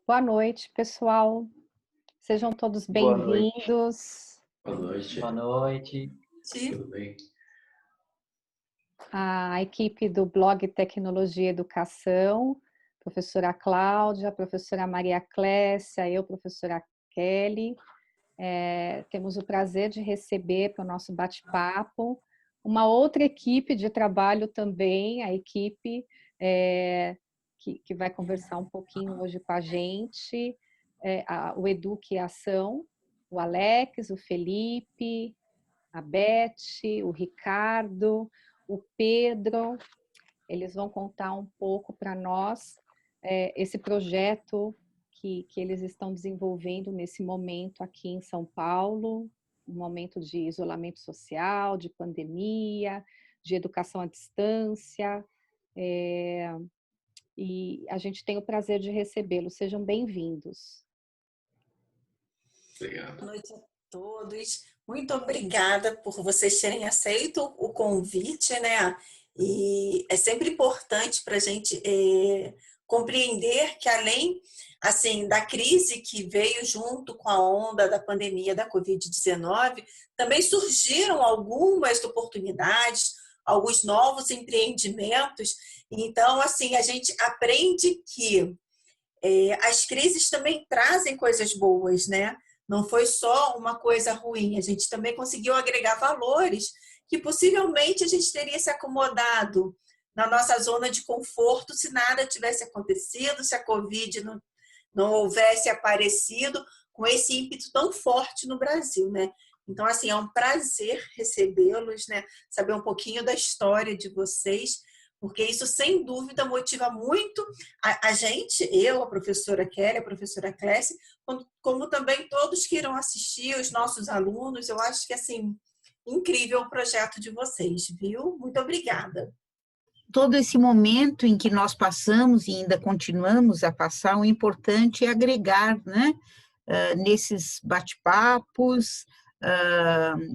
Boa noite, pessoal. Sejam todos Boa noite. bem-vindos. Boa noite. Boa noite. Tudo bem? A equipe do blog Tecnologia e Educação, professora Cláudia, professora Maria Clécia, eu, professora Kelly. Temos o prazer de receber para o nosso bate-papo uma outra equipe de trabalho também, a equipe que vai conversar um pouquinho hoje com a gente, o Eduque e Ação, o Alex, o Felipe, a Beth, o Ricardo, o Pedro. Eles vão contar um pouco para nós esse projeto que eles estão desenvolvendo nesse momento aqui em São Paulo, um momento de isolamento social, de pandemia, de educação à distância. E a gente tem o prazer de recebê-los. Sejam bem-vindos. Obrigado. Boa noite a todos. Muito obrigada por vocês terem aceito o convite, né? E é sempre importante para a gente compreender que além assim da crise que veio junto com a onda da pandemia da Covid-19, também surgiram algumas oportunidades, alguns novos empreendimentos. Então, assim, a gente aprende que as crises também trazem coisas boas, né? Não foi só uma coisa ruim, a gente também conseguiu agregar valores que possivelmente a gente teria se acomodado na nossa zona de conforto se nada tivesse acontecido, se a Covid não houvesse aparecido com esse ímpeto tão forte no Brasil, né? Então, assim, é um prazer recebê-los, né? Saber um pouquinho da história de vocês, porque isso, sem dúvida, motiva muito a gente, eu, a professora Kelly, a professora Clécia, como também todos que irão assistir, os nossos alunos. Eu acho que, assim, incrível o projeto de vocês, viu? Muito obrigada. Todo esse momento em que nós passamos e ainda continuamos a passar, o importante é agregar, né, nesses bate-papos,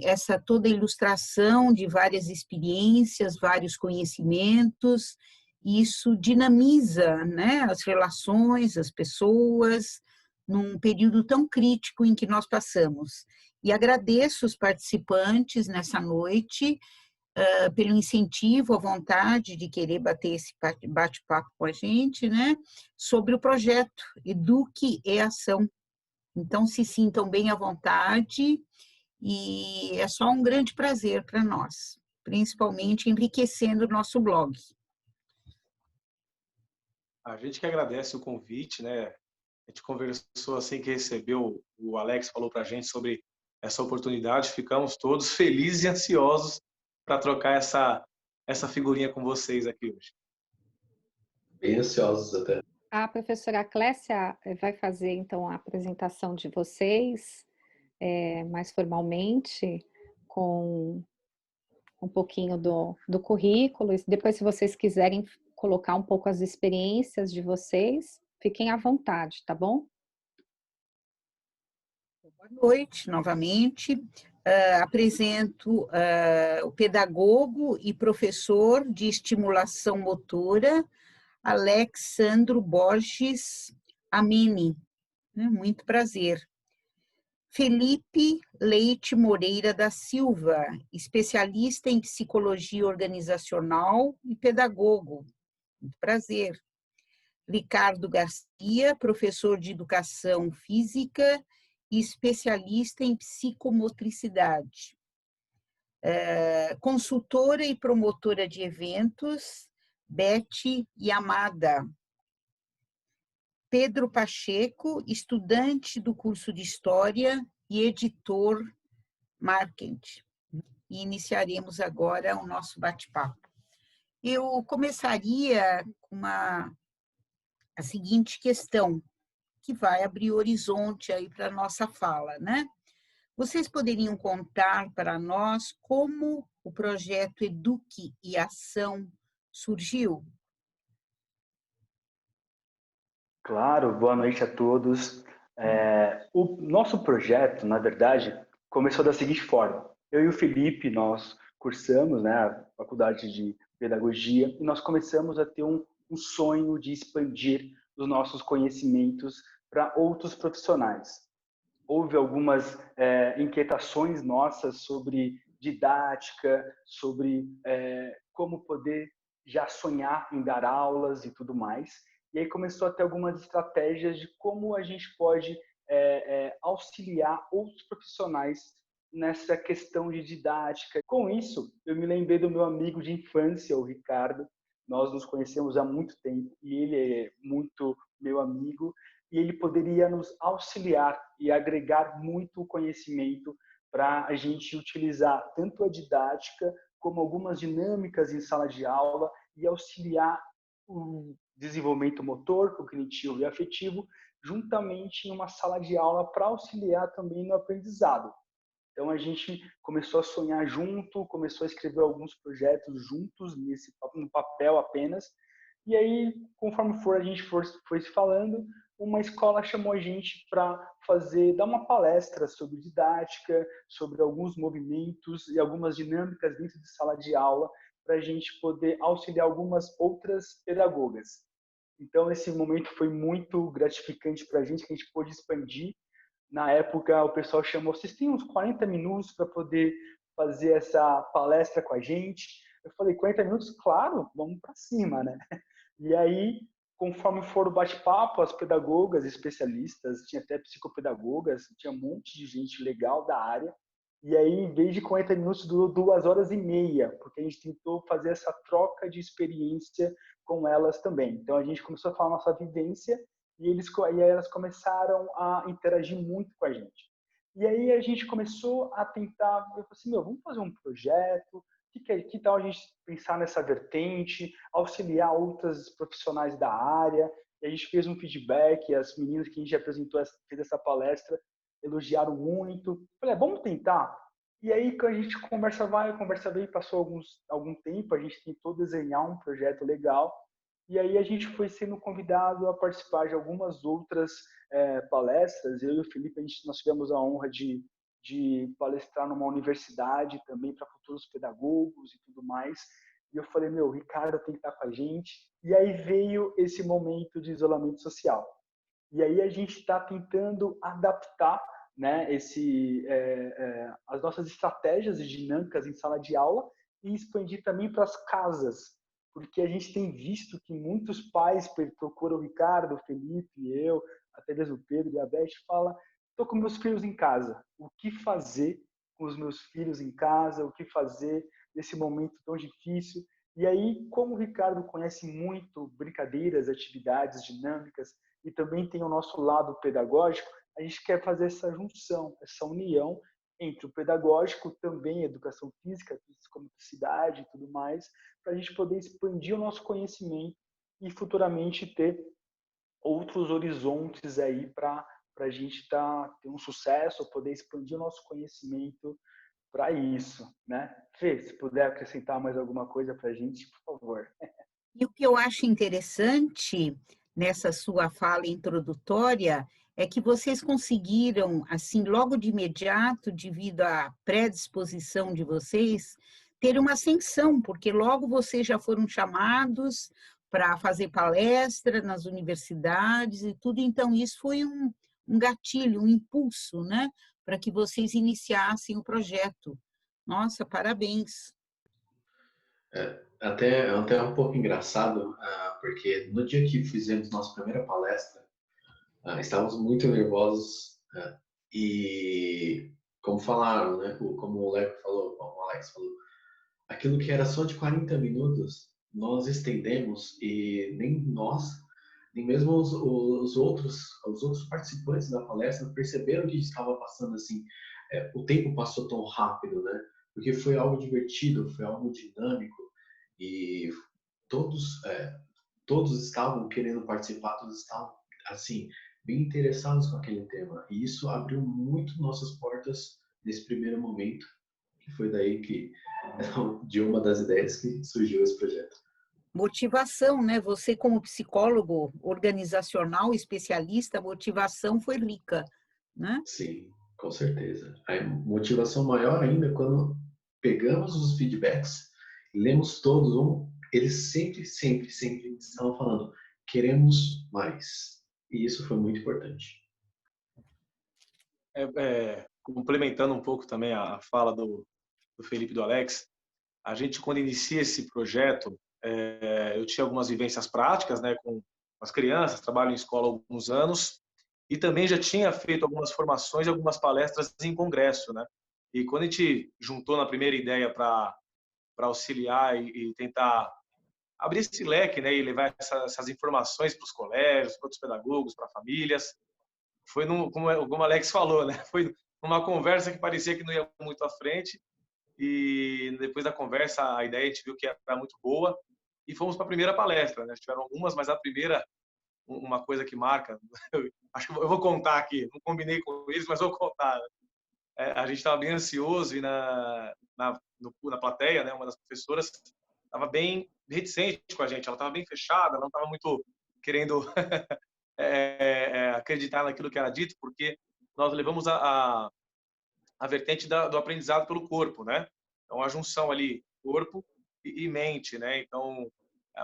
essa toda ilustração de várias experiências, vários conhecimentos. Isso dinamiza, né, as relações, as pessoas, num período tão crítico em que nós passamos. E agradeço os participantes nessa noite, pelo incentivo, a vontade de querer bater esse bate-papo com a gente, né, sobre o projeto Eduque e Ação. Então, se sintam bem à vontade e é só um grande prazer para nós, principalmente enriquecendo o nosso blog. A gente que agradece o convite, né? A gente conversou assim que recebeu, o Alex falou para a gente sobre essa oportunidade, ficamos todos felizes e ansiosos para trocar essa figurinha com vocês aqui hoje. Bem ansiosos até. A professora Clécia vai fazer, então, a apresentação de vocês, mais formalmente, com um pouquinho do currículo. Depois, se vocês quiserem colocar um pouco as experiências de vocês, fiquem à vontade, tá bom? Boa noite, novamente. Apresento o pedagogo e professor de estimulação motora, Alexandro Borges Amini. Muito prazer. Felipe Leite Moreira da Silva, especialista em psicologia organizacional e pedagogo. Muito prazer. Ricardo Garcia, professor de educação física e especialista em psicomotricidade. Consultora e promotora de eventos, Beth Yamada. Pedro Pacheco, estudante do curso de História e editor marketing. E iniciaremos agora o nosso bate-papo. Eu começaria com a seguinte questão, que vai abrir horizonte aí para a nossa fala, né? Vocês poderiam contar para nós como o projeto Eduque e Ação surgiu? Claro, boa noite a todos. O nosso projeto, na verdade, começou da seguinte forma. Eu e o Felipe, nós cursamos, né, a faculdade de pedagogia e nós começamos a ter um sonho de expandir os nossos conhecimentos para outros profissionais. Houve algumas inquietações nossas sobre didática, sobre como poder já sonhar em dar aulas e tudo mais. E aí começou a ter algumas estratégias de como a gente pode auxiliar outros profissionais nessa questão de didática. Com isso, eu me lembrei do meu amigo de infância, o Ricardo. Nós nos conhecemos há muito tempo e ele é muito meu amigo e ele poderia nos auxiliar e agregar muito conhecimento para a gente utilizar tanto a didática como algumas dinâmicas em sala de aula e auxiliar o desenvolvimento motor, cognitivo e afetivo, juntamente em uma sala de aula para auxiliar também no aprendizado. Então a gente começou a sonhar junto, começou a escrever alguns projetos juntos, no papel apenas. E aí, conforme a gente foi se falando, uma escola chamou a gente para dar uma palestra sobre didática, sobre alguns movimentos e algumas dinâmicas dentro de sala de aula, para a gente poder auxiliar algumas outras pedagogas. Então, esse momento foi muito gratificante para a gente, que a gente pôde expandir. Na época, o pessoal chamou, vocês têm uns 40 minutos para poder fazer essa palestra com a gente? Eu falei, 40 minutos? Claro, vamos para cima, né? E aí, conforme for o bate-papo, as pedagogas, especialistas, tinha até psicopedagogas, tinha um monte de gente legal da área. E aí, em vez de 40 minutos, durou 2h30, porque a gente tentou fazer essa troca de experiência com elas também. Então, a gente começou a falar nossa vivência e aí elas começaram a interagir muito com a gente. E aí a gente começou a tentar, eu falei assim, vamos fazer um projeto, que tal a gente pensar nessa vertente, auxiliar outras profissionais da área? E a gente fez um feedback, as meninas que a gente apresentou, fez essa palestra, elogiaram muito. Eu falei, vamos tentar? E aí, quando a gente conversa vai, conversa vem, passou algum tempo, a gente tentou desenhar um projeto legal. E aí a gente foi sendo convidado a participar de algumas outras palestras. Eu e o Felipe, nós tivemos a honra de palestrar numa universidade também para futuros pedagogos e tudo mais. E eu falei, o Ricardo tem que estar com a gente. E aí veio esse momento de isolamento social. E aí a gente está tentando adaptar, né, as nossas estratégias e dinâmicas em sala de aula e expandir também para as casas. Porque a gente tem visto que muitos pais procuram o Ricardo, o Felipe, eu, até mesmo o Pedro e a Beth, fala, estou com meus filhos em casa, o que fazer com os meus filhos em casa, o que fazer nesse momento tão difícil? E aí, como o Ricardo conhece muito brincadeiras, atividades, dinâmicas, e também tem o nosso lado pedagógico, a gente quer fazer essa junção, essa união entre o pedagógico, também educação física, psicomotricidade e tudo mais, para a gente poder expandir o nosso conhecimento e futuramente ter outros horizontes aí para a gente ter um sucesso, poder expandir o nosso conhecimento para isso, né? Fê, se puder acrescentar mais alguma coisa para a gente, por favor. E o que eu acho interessante nessa sua fala introdutória é que vocês conseguiram, assim, logo de imediato, devido à predisposição de vocês, ter uma ascensão, porque logo vocês já foram chamados para fazer palestra nas universidades e tudo, então isso foi um gatilho, um impulso, né, para que vocês iniciassem o projeto. Nossa, parabéns! Até um pouco engraçado, porque no dia que fizemos nossa primeira palestra, estávamos muito nervosos e, como falaram, né, como o Alex falou, aquilo que era só de 40 minutos, nós estendemos e nem nós, nem mesmo os outros participantes da palestra perceberam que estava passando assim, o tempo passou tão rápido, né? Porque foi algo divertido, foi algo dinâmico e todos estavam querendo participar, todos estavam assim bem interessados com aquele tema e isso abriu muito nossas portas nesse primeiro momento, que foi daí que de uma das ideias que surgiu esse projeto. Motivação, né? Você como psicólogo organizacional, especialista, a motivação foi rica, né? Sim, com certeza. A motivação maior ainda quando pegamos os feedbacks, lemos todos, eles sempre estavam falando, queremos mais. e isso foi muito importante. Complementando um pouco também a fala do Felipe e do Alex, a gente, quando inicia esse projeto, eu tinha algumas vivências práticas, né, com as crianças, trabalho em escola há alguns anos, e também já tinha feito algumas formações e algumas palestras em congresso, né? E quando a gente juntou na primeira ideia para auxiliar e tentar abrir esse leque, né, e levar essas informações para os colégios, para os pedagogos, para famílias, foi como o Alex falou, né? Foi numa conversa que parecia que não ia muito à frente, e depois da conversa a ideia a gente viu que era muito boa e fomos para a primeira palestra, né? Tiveram algumas, mas a primeira, uma coisa que marca, acho que eu vou contar aqui, não combinei com eles, mas vou contar. A gente estava bem ansioso e na plateia, né, uma das professoras estava bem reticente com a gente, ela estava bem fechada, ela não estava muito querendo acreditar naquilo que era dito, porque nós levamos a vertente do aprendizado pelo corpo, né? Então, a junção ali, corpo e mente, né? Então,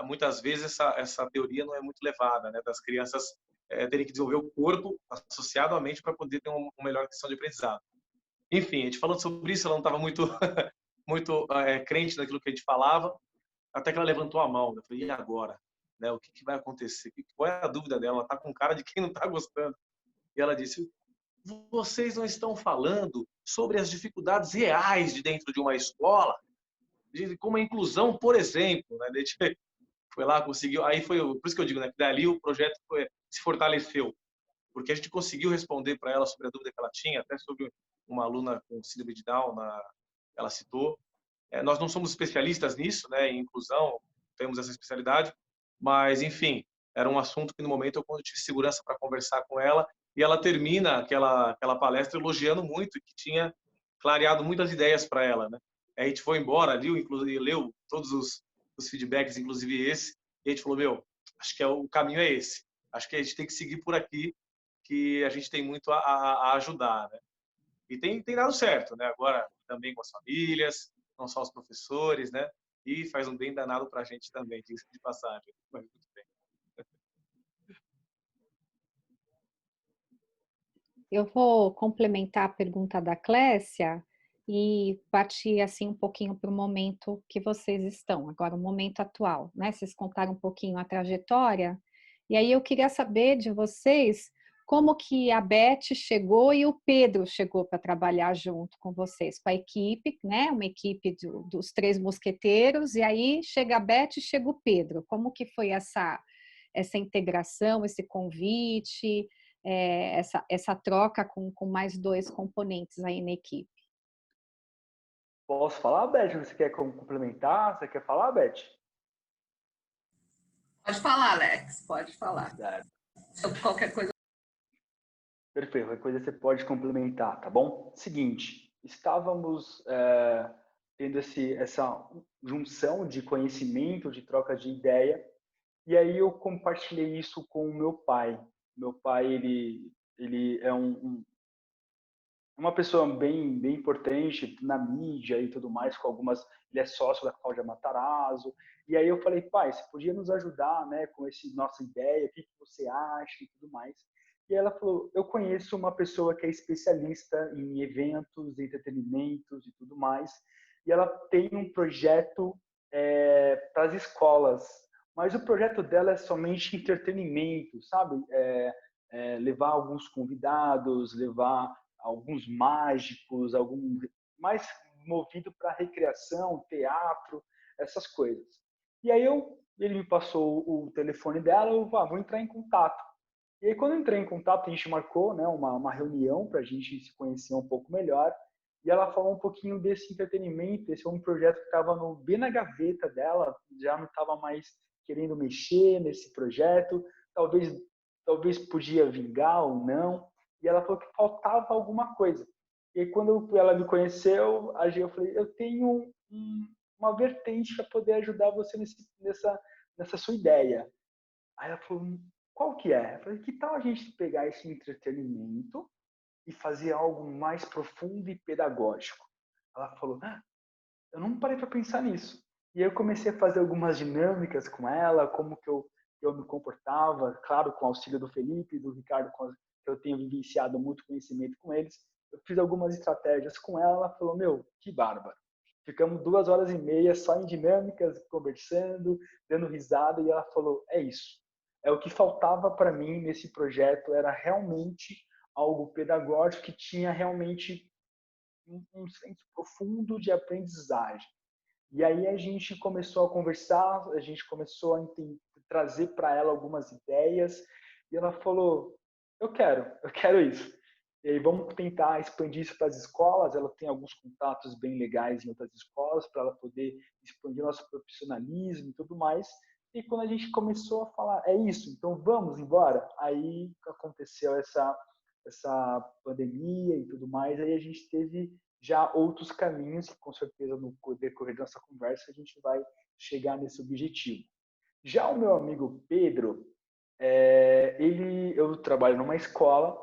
muitas vezes essa teoria não é muito levada, né? Das crianças terem que desenvolver o corpo associado à mente para poder ter uma melhor questão de aprendizado. Enfim, a gente falando sobre isso, ela não estava muito, muito crente naquilo que a gente falava, até que ela levantou a mão. Eu falei, e agora? Né? O que vai acontecer? Qual é a dúvida dela? Ela está com cara de quem não está gostando. E ela disse, vocês não estão falando sobre as dificuldades reais de dentro de uma escola, como a inclusão, por exemplo, né? A gente foi lá, conseguiu, aí foi, por isso que eu digo, né, que dali o projeto se fortaleceu, porque a gente conseguiu responder para ela sobre a dúvida que ela tinha, até sobre uma aluna com síndrome de Down, ela citou. Nós não somos especialistas nisso, né, em inclusão, temos essa especialidade, mas, enfim, era um assunto que no momento eu tive segurança para conversar com ela, e ela termina aquela palestra elogiando muito e que tinha clareado muitas ideias para ela, né? Aí a gente foi embora, leu todos os feedbacks, inclusive esse, e a gente falou, acho que o caminho é esse. Acho que a gente tem que seguir por aqui, que a gente tem muito a ajudar, né? E tem dado certo, né? Agora também com as famílias, não só os professores, né? E faz um bem danado para a gente também, diga-se de passagem. Mas muito bem. Eu vou complementar a pergunta da Clécia e partir assim um pouquinho para o momento que vocês estão, agora o momento atual, né? Vocês contaram um pouquinho a trajetória, e aí eu queria saber de vocês como que a Beth chegou e o Pedro chegou para trabalhar junto com vocês, com a equipe, né? Uma equipe dos três mosqueteiros, e aí chega a Beth e chega o Pedro. Como que foi essa integração, esse convite? Essa troca com mais dois componentes aí na equipe. Posso falar, Beth? Você quer complementar? Você quer falar, Beth? Pode falar, Alex, pode falar. Sobre qualquer coisa. Perfeito, qualquer coisa você pode complementar, tá bom? Seguinte, estávamos tendo essa junção de conhecimento, de troca de ideia, e aí eu compartilhei isso com o meu pai. Meu pai, ele é uma pessoa bem importante na mídia e tudo mais, ele é sócio da Cláudia Matarazzo, e aí eu falei, pai, você podia nos ajudar, né, com nossa ideia, o que você acha e tudo mais. E ela falou, eu conheço uma pessoa que é especialista em eventos, entretenimentos e tudo mais, e ela tem um projeto para as escolas, mas o projeto dela é somente entretenimento, sabe? Levar alguns convidados, levar alguns mágicos, mais movido para recreação, teatro, essas coisas. E aí ele me passou o telefone dela, eu vou entrar em contato. E aí quando eu entrei em contato, a gente marcou, né, uma reunião para a gente se conhecer um pouco melhor. E ela falou um pouquinho desse entretenimento. Esse foi um projeto que estava bem na gaveta dela, já não estava mais querendo mexer nesse projeto. Talvez podia vingar ou não. E ela falou que faltava alguma coisa. E aí, quando ela me conheceu, eu falei, eu tenho uma vertente para poder ajudar você nessa sua ideia. Aí ela falou, qual que é? Eu falei, que tal a gente pegar esse entretenimento e fazer algo mais profundo e pedagógico? Ela falou, eu não parei para pensar nisso. E aí eu comecei a fazer algumas dinâmicas com ela, como que eu eu me comportava, claro, com o auxílio do Felipe e do Ricardo, que eu tenho vivenciado muito conhecimento com eles. Eu fiz algumas estratégias com ela, ela falou, meu, que bárbaro. Ficamos 2h30 só em dinâmicas, conversando, dando risada, e ela falou, é isso. É o que faltava para mim nesse projeto, era realmente algo pedagógico que tinha realmente um senso profundo de aprendizagem. E aí a gente começou a conversar, a gente começou a trazer para ela algumas ideias, e ela falou, eu quero isso. E aí vamos tentar expandir isso para as escolas, ela tem alguns contatos bem legais em outras escolas, para ela poder expandir nosso profissionalismo e tudo mais. E quando a gente começou a falar, é isso, então vamos embora, aí aconteceu essa pandemia e tudo mais, aí a gente teve já outros caminhos que com certeza no decorrer da nossa conversa a gente vai chegar nesse objetivo. Já o meu amigo Pedro, eu trabalho numa escola,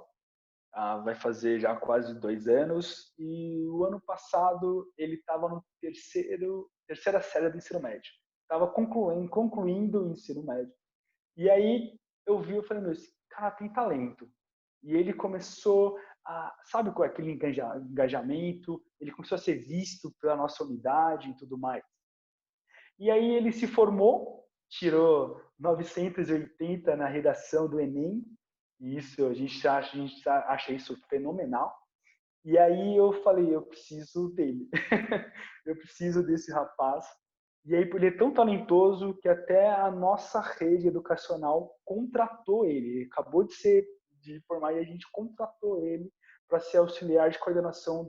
vai fazer já quase 2 anos, e o ano passado ele estava no terceira série do ensino médio, estava concluindo o ensino médio. E aí eu falei, meu, esse cara tem talento. E ele começou sabe qual é aquele engajamento? Ele começou a ser visto pela nossa unidade e tudo mais. E aí ele se formou, tirou 980 na redação do Enem, e isso a gente acha isso fenomenal. E aí eu falei, eu preciso dele, eu preciso desse rapaz. E aí ele é tão talentoso que até a nossa rede educacional contratou ele. Ele acabou de formar e a gente contratou ele para ser auxiliar de coordenação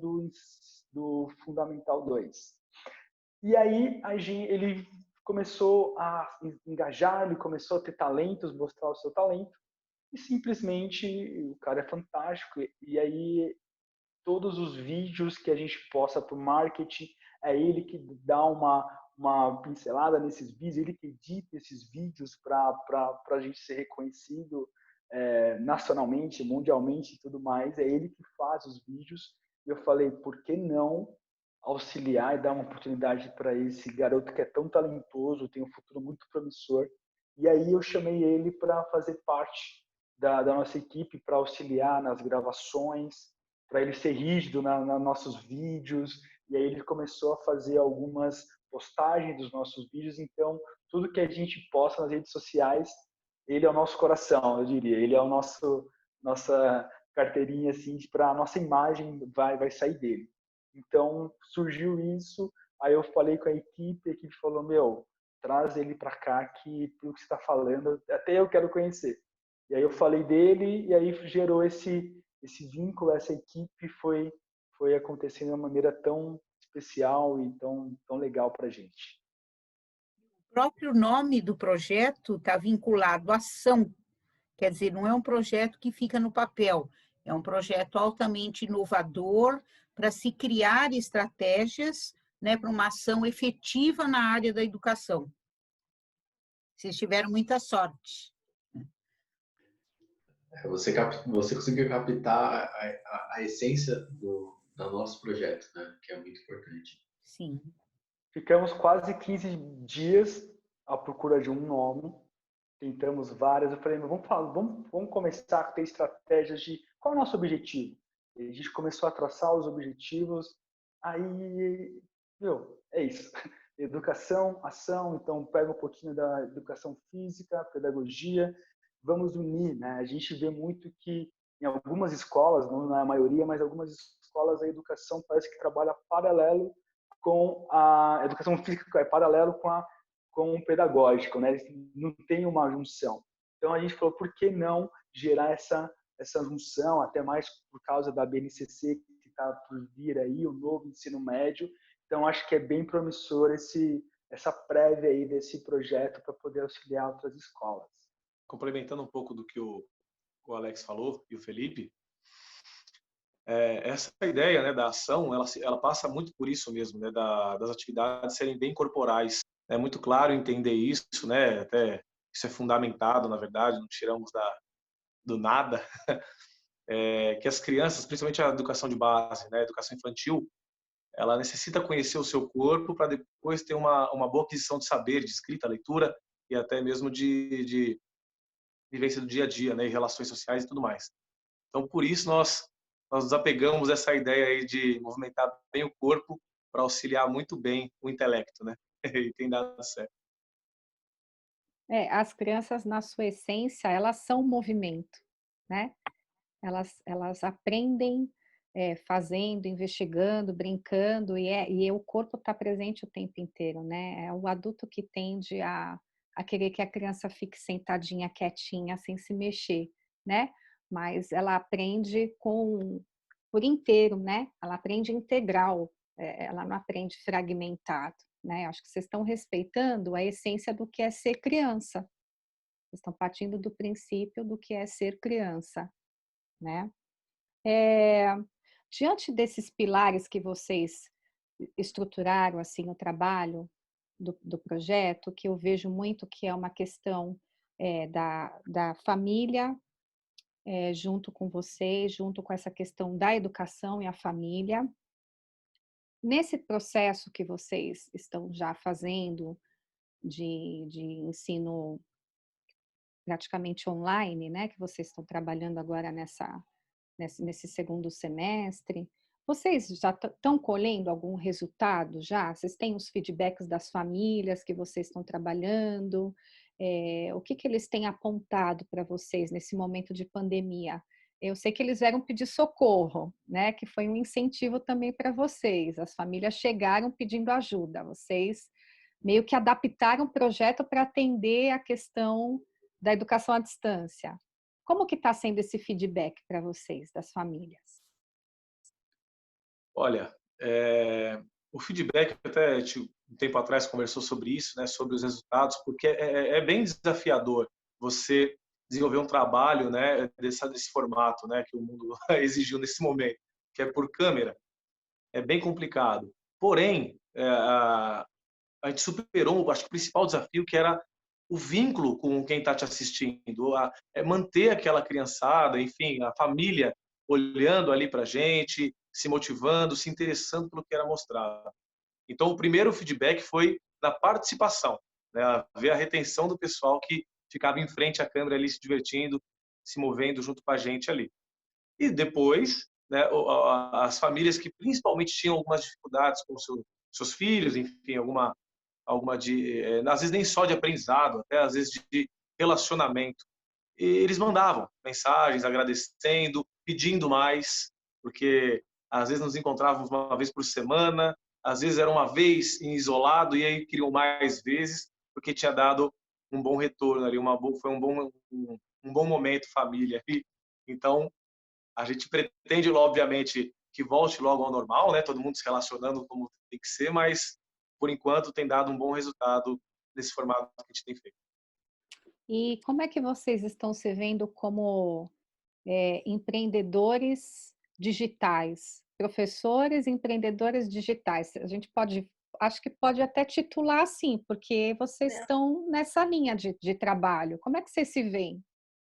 do Fundamental 2. E aí ele começou a engajar, ele começou a ter talentos, mostrar o seu talento, e simplesmente o cara é fantástico. E aí todos os vídeos que a gente posta para o marketing, é ele que dá uma pincelada nesses vídeos, ele que edita esses vídeos para a gente ser reconhecido nacionalmente, mundialmente e tudo mais. É ele que faz os vídeos. E eu falei, por que não auxiliar e dar uma oportunidade para esse garoto que é tão talentoso, tem um futuro muito promissor. E aí eu chamei ele para fazer parte da nossa equipe, para auxiliar nas gravações, para ele ser rígido nos nossos vídeos. E aí ele começou a fazer algumas postagens dos nossos vídeos. Então, tudo que a gente posta nas redes sociais, ele é o nosso coração, eu diria. Ele é o nossa carteirinha, assim, para a nossa imagem vai sair dele. Então, surgiu isso. Aí eu falei com a equipe falou, meu, traz ele para cá, que pelo que você está falando, até eu quero conhecer. E aí eu falei dele, e aí gerou esse vínculo, essa equipe foi acontecendo de uma maneira tão especial e tão legal para a gente. O próprio nome do projeto está vinculado à ação, quer dizer, não é um projeto que fica no papel, é um projeto altamente inovador para se criar estratégias, né, para uma ação efetiva na área da educação. Vocês tiveram muita sorte. Você conseguiu captar a essência do nosso projeto, né? Que é muito importante. Sim. Ficamos quase 15 dias à procura de um nome, tentamos várias. Eu falei, vamos começar a ter estratégias de qual é o nosso objetivo. E a gente começou a traçar os objetivos, aí, é isso. Educação, ação, então pega um pouquinho da educação física, pedagogia, vamos unir, né? A gente vê muito que em algumas escolas, não na maioria, mas algumas escolas a educação parece que trabalha paralelo com a educação física, é paralelo com o pedagógico, né? Não tem uma junção. Então a gente falou, por que não gerar essa junção, até mais por causa da BNCC que está por vir aí, o novo ensino médio. Então acho que é bem promissor essa prévia aí desse projeto para poder auxiliar outras escolas. Complementando um pouco do que o Alex falou e o Felipe, essa ideia, né, da ação, ela passa muito por isso mesmo, né, das atividades serem bem corporais. É muito claro entender isso, né, até isso é fundamentado, na verdade, não tiramos do nada, que as crianças, principalmente a educação de base, né, a educação infantil, ela necessita conhecer o seu corpo para depois ter uma boa aquisição de saber, de escrita, leitura e até mesmo de vivência do dia a dia, né, e relações sociais e tudo mais. Então, por isso, nós desapegamos dessa ideia aí de movimentar bem o corpo para auxiliar muito bem o intelecto, né? E tem dado certo. As crianças, na sua essência, elas são movimento, né? Elas aprendem fazendo, investigando, brincando, e o corpo está presente o tempo inteiro, né? É o adulto que tende a querer que a criança fique sentadinha, quietinha, sem se mexer, né? Mas ela aprende por inteiro, né? Ela aprende integral, ela não aprende fragmentado, né? Acho que vocês estão respeitando a essência do que é ser criança. Vocês estão partindo do princípio do que é ser criança, né? Diante desses pilares que vocês estruturaram assim o trabalho do projeto, que eu vejo muito que é uma questão da família junto com vocês, junto com essa questão da educação e a família. Nesse processo que vocês estão já fazendo de ensino praticamente online, né, que vocês estão trabalhando agora nesse segundo semestre, vocês já estão colhendo algum resultado já? Vocês têm os feedbacks das famílias que vocês estão trabalhando? O que eles têm apontado para vocês nesse momento de pandemia? Eu sei que eles vieram pedir socorro, né? Que foi um incentivo também para vocês. As famílias chegaram pedindo ajuda. Vocês meio que adaptaram o projeto para atender a questão da educação à distância. Como que está sendo esse feedback para vocês, das famílias? Olha, o feedback, até a gente, um tempo atrás conversou sobre isso, né, sobre os resultados, porque é bem desafiador você desenvolver um trabalho, né, desse formato, né, que o mundo exigiu nesse momento, que é por câmera. É bem complicado. Porém, a gente superou, acho que o principal desafio, que era o vínculo com quem está te assistindo, manter aquela criançada, enfim, a família olhando ali para a gente, se motivando, se interessando pelo que era mostrado. Então, o primeiro feedback foi da participação, né? Ver a retenção do pessoal que ficava em frente à câmera ali se divertindo, se movendo junto com a gente ali. E depois, né, as famílias que principalmente tinham algumas dificuldades com seus filhos, enfim, alguma às vezes nem só de aprendizado, até às vezes de relacionamento. E eles mandavam mensagens agradecendo, pedindo mais, porque às vezes nos encontrávamos uma vez por semana, às vezes era uma vez em isolado e aí queriam mais vezes, porque tinha dado um bom retorno ali, foi um bom momento família. E, então, a gente pretende, obviamente, que volte logo ao normal, né? Todo mundo se relacionando como tem que ser, mas por enquanto tem dado um bom resultado nesse formato que a gente tem feito. E como é que vocês estão se vendo como empreendedores digitais, professores e empreendedores digitais? A gente acho que pode até titular assim, porque vocês estão nessa linha de trabalho. Como é que vocês se veem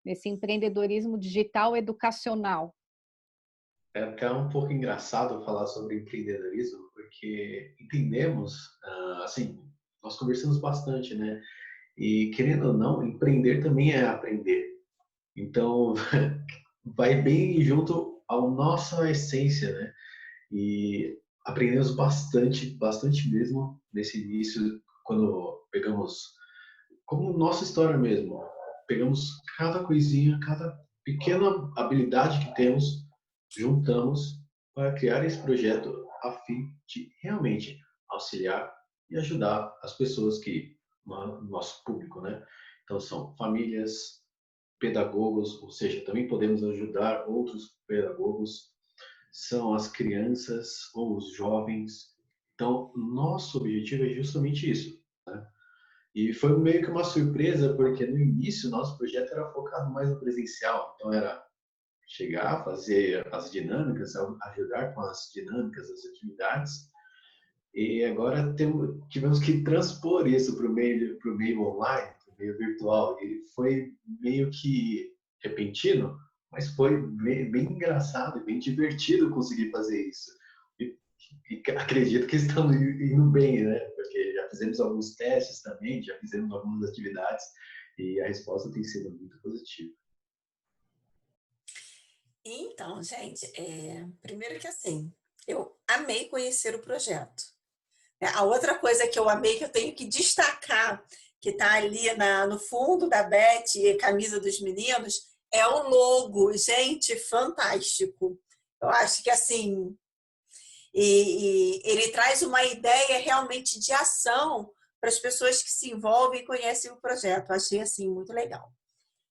nesse empreendedorismo digital educacional? É até um pouco engraçado falar sobre empreendedorismo, porque entendemos, assim, nós conversamos bastante, né? E querendo ou não, empreender também é aprender. Então, vai bem junto à nossa essência, né? E aprendemos bastante, bastante mesmo nesse início, quando pegamos, como nossa história mesmo, pegamos cada coisinha, cada pequena habilidade que temos, juntamos para criar esse projeto a fim de realmente auxiliar e ajudar as pessoas que, nosso público, né? Então, são famílias, pedagogos, ou seja, também podemos ajudar outros pedagogos, são as crianças ou os jovens. Então, nosso objetivo é justamente isso, né? E foi meio que uma surpresa, porque no início nosso projeto era focado mais no presencial, então era chegar, fazer as dinâmicas, ajudar com as dinâmicas, as atividades, e agora tivemos que transpor isso para o meio online, para o meio virtual. E foi meio que repentino, mas foi bem engraçado e bem divertido conseguir fazer isso. E E acredito que estamos indo bem, né? Porque já fizemos alguns testes também, já fizemos algumas atividades e a resposta tem sido muito positiva. Então, gente, primeiro que assim, eu amei conhecer o projeto. A outra coisa que eu amei, que eu tenho que destacar, que está ali no fundo da Beth, camisa dos meninos, é o logo. Gente, fantástico. Eu acho que assim, e ele traz uma ideia realmente de ação para as pessoas que se envolvem e conhecem o projeto. Eu achei assim muito legal.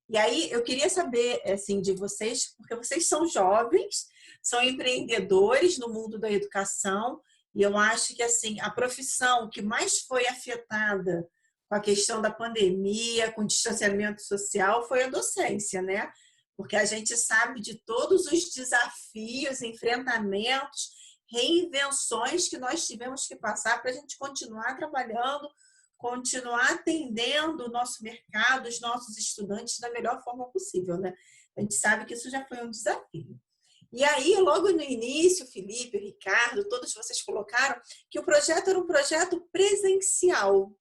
E aí eu queria saber assim de vocês, porque vocês são jovens, são empreendedores no mundo da educação, e eu acho que assim a profissão que mais foi afetada com a questão da pandemia, com o distanciamento social, foi a docência, né? Porque a gente sabe de todos os desafios, enfrentamentos, reinvenções que nós tivemos que passar para a gente continuar trabalhando, continuar atendendo o nosso mercado, os nossos estudantes da melhor forma possível, né? A gente sabe que isso já foi um desafio. E aí, logo no início, Felipe, Ricardo, todos vocês colocaram que o projeto era um projeto presencial.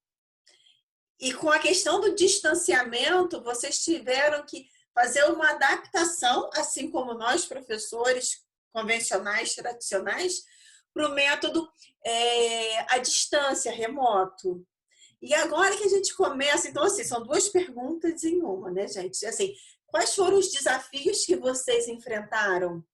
E com a questão do distanciamento, vocês tiveram que fazer uma adaptação, assim como nós, professores convencionais, tradicionais, para o método à distância, remoto. E agora que a gente começa, então, assim, são duas perguntas em uma, né, gente? Assim, quais foram os desafios que vocês enfrentaram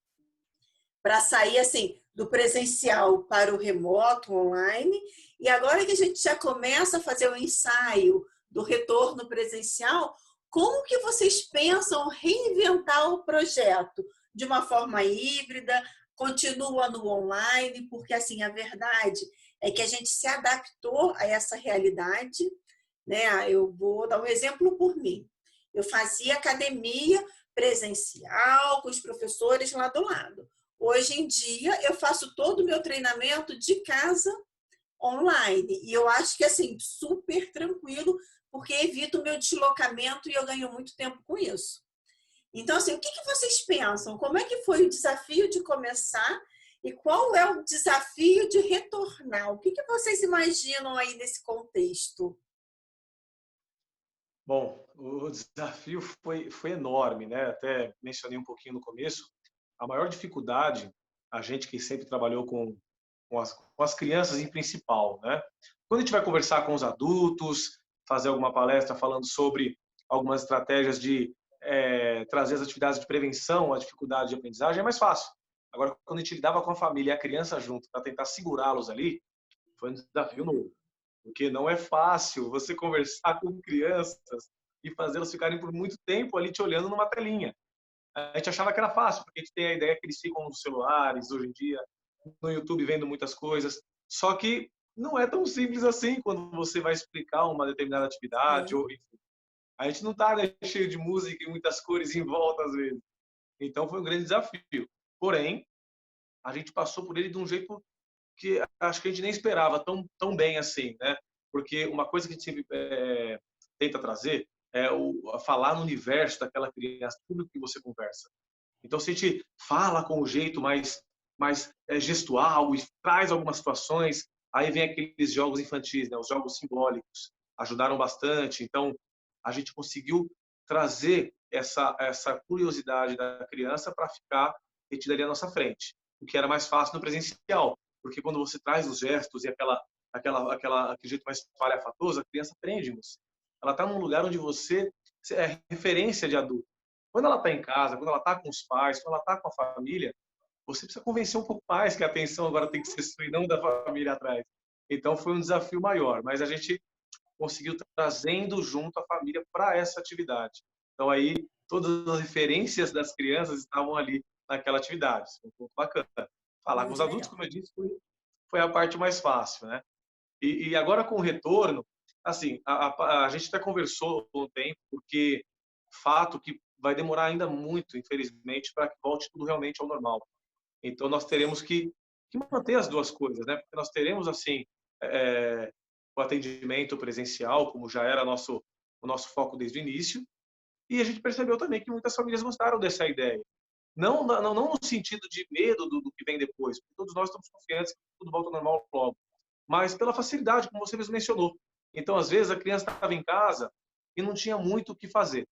para sair, assim, do presencial para o remoto, online? E agora que a gente já começa a fazer o ensaio do retorno presencial, como que vocês pensam reinventar o projeto? De uma forma híbrida, continua no online, porque, assim, a verdade é que a gente se adaptou a essa realidade, né? Eu vou dar um exemplo por mim. Eu fazia academia presencial com os professores lá do lado. Hoje em dia, eu faço todo o meu treinamento de casa online. E eu acho que, assim, super tranquilo, porque evito o meu deslocamento e eu ganho muito tempo com isso. Então, assim, o que vocês pensam? Como é que foi o desafio de começar e qual é o desafio de retornar? O que vocês imaginam aí nesse contexto? Bom, o desafio foi enorme, né? Até mencionei um pouquinho no começo. A maior dificuldade, a gente que sempre trabalhou com as crianças em principal, né? Quando a gente vai conversar com os adultos, fazer alguma palestra falando sobre algumas estratégias de trazer as atividades de prevenção à dificuldade de aprendizagem, é mais fácil. Agora, quando a gente lidava com a família e a criança junto para tentar segurá-los ali, foi um desafio novo. Porque não é fácil você conversar com crianças e fazê-las ficarem por muito tempo ali te olhando numa telinha. A gente achava que era fácil, porque a gente tem a ideia que eles ficam nos celulares hoje em dia, no YouTube vendo muitas coisas. Só que não é tão simples assim quando você vai explicar uma determinada atividade. Ou, enfim, a gente não está, né, cheio de música e muitas cores em volta às vezes. Então foi um grande desafio. Porém, a gente passou por ele de um jeito que acho que a gente nem esperava tão bem assim, né? Porque uma coisa que a gente sempre tenta trazer é falar no universo daquela criança, tudo que você conversa. Então, se a gente fala com um jeito mais gestual e traz algumas situações, aí vem aqueles jogos infantis, né? Os jogos simbólicos ajudaram bastante. Então, a gente conseguiu trazer essa curiosidade da criança para ficar retida ali à nossa frente, o que era mais fácil no presencial, porque quando você traz os gestos e aquele jeito mais espalhafatoso, a criança aprende você. Ela está num lugar onde você é referência de adulto. Quando ela está em casa, quando ela está com os pais, quando ela está com a família, você precisa convencer um pouco mais que a atenção agora tem que ser sua e não da família atrás. Então foi um desafio maior, mas a gente conseguiu trazendo junto a família para essa atividade. Então aí todas as referências das crianças estavam ali naquela atividade. Foi um ponto bacana. Falar com os adultos, como eu disse, foi a parte mais fácil, né? E agora com o retorno, assim, a gente até conversou um tempo, porque fato que vai demorar ainda muito, infelizmente, para que volte tudo realmente ao normal. Então nós teremos que manter as duas coisas, né? Porque nós teremos assim o atendimento presencial, como já era o nosso foco desde o início, e a gente percebeu também que muitas famílias gostaram dessa ideia. Não no sentido de medo do que vem depois, porque todos nós estamos confiantes tudo volta ao normal logo. Mas pela facilidade, como você mesmo mencionou. Então, às vezes, a criança estava em casa e não tinha muito o que fazer.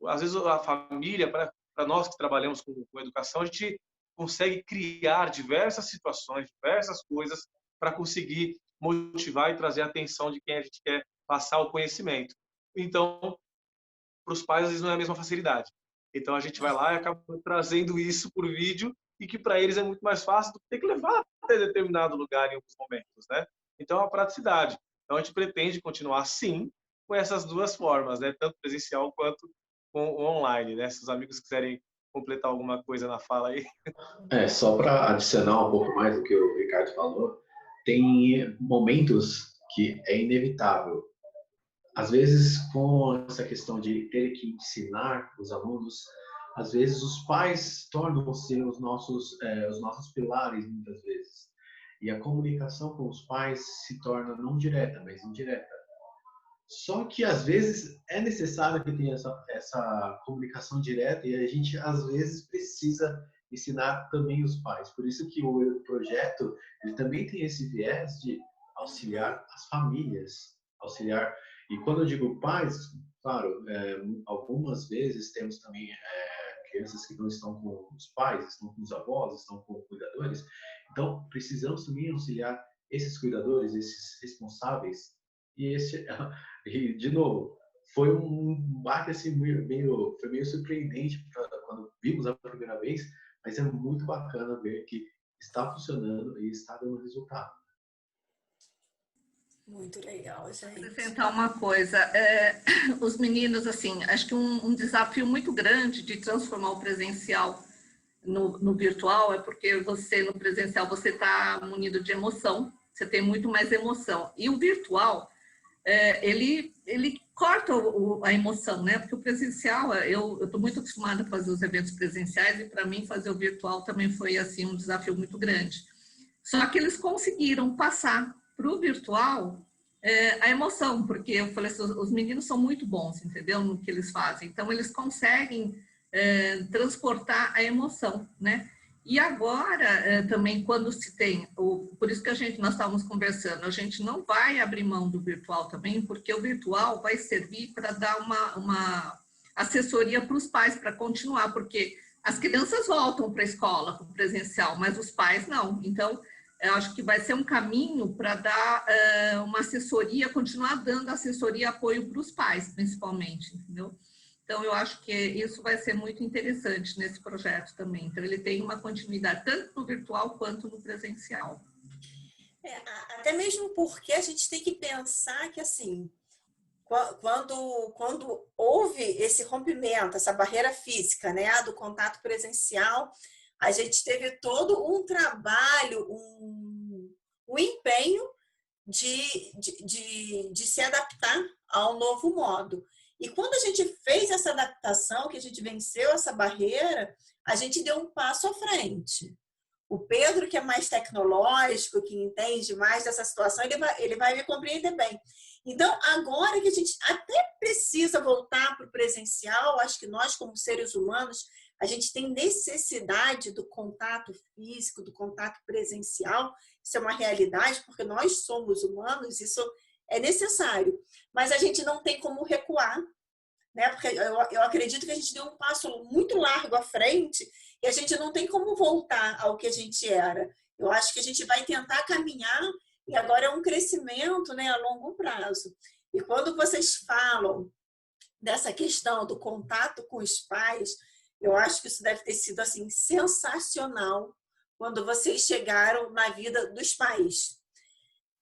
Às vezes, a família, para nós que trabalhamos com educação, a gente consegue criar diversas situações, diversas coisas para conseguir motivar e trazer a atenção de quem a gente quer passar o conhecimento. Então, para os pais, às vezes, não é a mesma facilidade. Então, a gente vai lá e acaba trazendo isso por vídeo e que para eles é muito mais fácil do que ter que levar até determinado lugar em alguns momentos, né? Então, a praticidade. Então, a gente pretende continuar, sim, com essas duas formas, né? Tanto presencial quanto com o online, né? Se os amigos quiserem completar alguma coisa na fala aí. Só para adicionar um pouco mais do que o Ricardo falou, tem momentos que é inevitável. Às vezes, com essa questão de ter que ensinar os alunos, às vezes os pais tornam-se os nossos pilares, muitas vezes. E a comunicação com os pais se torna não direta, mas indireta. Só que, às vezes, é necessário que tenha essa comunicação direta e a gente, às vezes, precisa ensinar também os pais. Por isso que o projeto ele também tem esse viés de auxiliar as famílias, auxiliar. E quando eu digo pais, claro, algumas vezes temos também crianças que não estão com os pais, estão com os avós, estão com cuidadores. Então, precisamos também auxiliar esses cuidadores, esses responsáveis. E de novo, foi um baque assim foi meio surpreendente quando vimos a primeira vez, mas é muito bacana ver que está funcionando e está dando resultado. Muito legal, gente. Acrescentar uma coisa, os meninos, assim, acho que um desafio muito grande de transformar o presencial no virtual é porque você, no presencial, você está munido de emoção, você tem muito mais emoção. E o virtual, ele corta a emoção, né? Porque o presencial, eu estou muito acostumada a fazer os eventos presenciais e para mim fazer o virtual também foi assim um desafio muito grande. Só que eles conseguiram passar para o virtual a emoção, porque eu falei assim, os meninos são muito bons, entendeu? No que eles fazem. Então, eles conseguem transportar a emoção, né? E agora, também, quando se tem, por isso que nós estávamos conversando, a gente não vai abrir mão do virtual também, porque o virtual vai servir para dar uma assessoria para os pais, para continuar, porque as crianças voltam para a escola, para o presencial, mas os pais não. Então, eu acho que vai ser um caminho para dar uma assessoria, continuar dando assessoria e apoio para os pais, principalmente, entendeu? Então, eu acho que isso vai ser muito interessante nesse projeto também. Então, ele tem uma continuidade tanto no virtual quanto no presencial. Até mesmo porque a gente tem que pensar que, assim, quando houve esse rompimento, essa barreira física, né, do contato presencial, a gente teve todo um trabalho, um empenho de se adaptar ao novo modo. E quando a gente fez essa adaptação, que a gente venceu essa barreira, a gente deu um passo à frente. O Pedro, que é mais tecnológico, que entende mais dessa situação, ele vai me compreender bem. Então, agora que a gente até precisa voltar para o presencial, acho que nós, como seres humanos, a gente tem necessidade do contato físico, do contato presencial. Isso é uma realidade, porque nós somos humanos, isso é necessário. Mas a gente não tem como recuar, né? Porque eu acredito que a gente deu um passo muito largo à frente e a gente não tem como voltar ao que a gente era. Eu acho que a gente vai tentar caminhar e agora é um crescimento, né, a longo prazo. E quando vocês falam dessa questão do contato com os pais, eu acho que isso deve ter sido assim sensacional quando vocês chegaram na vida dos pais.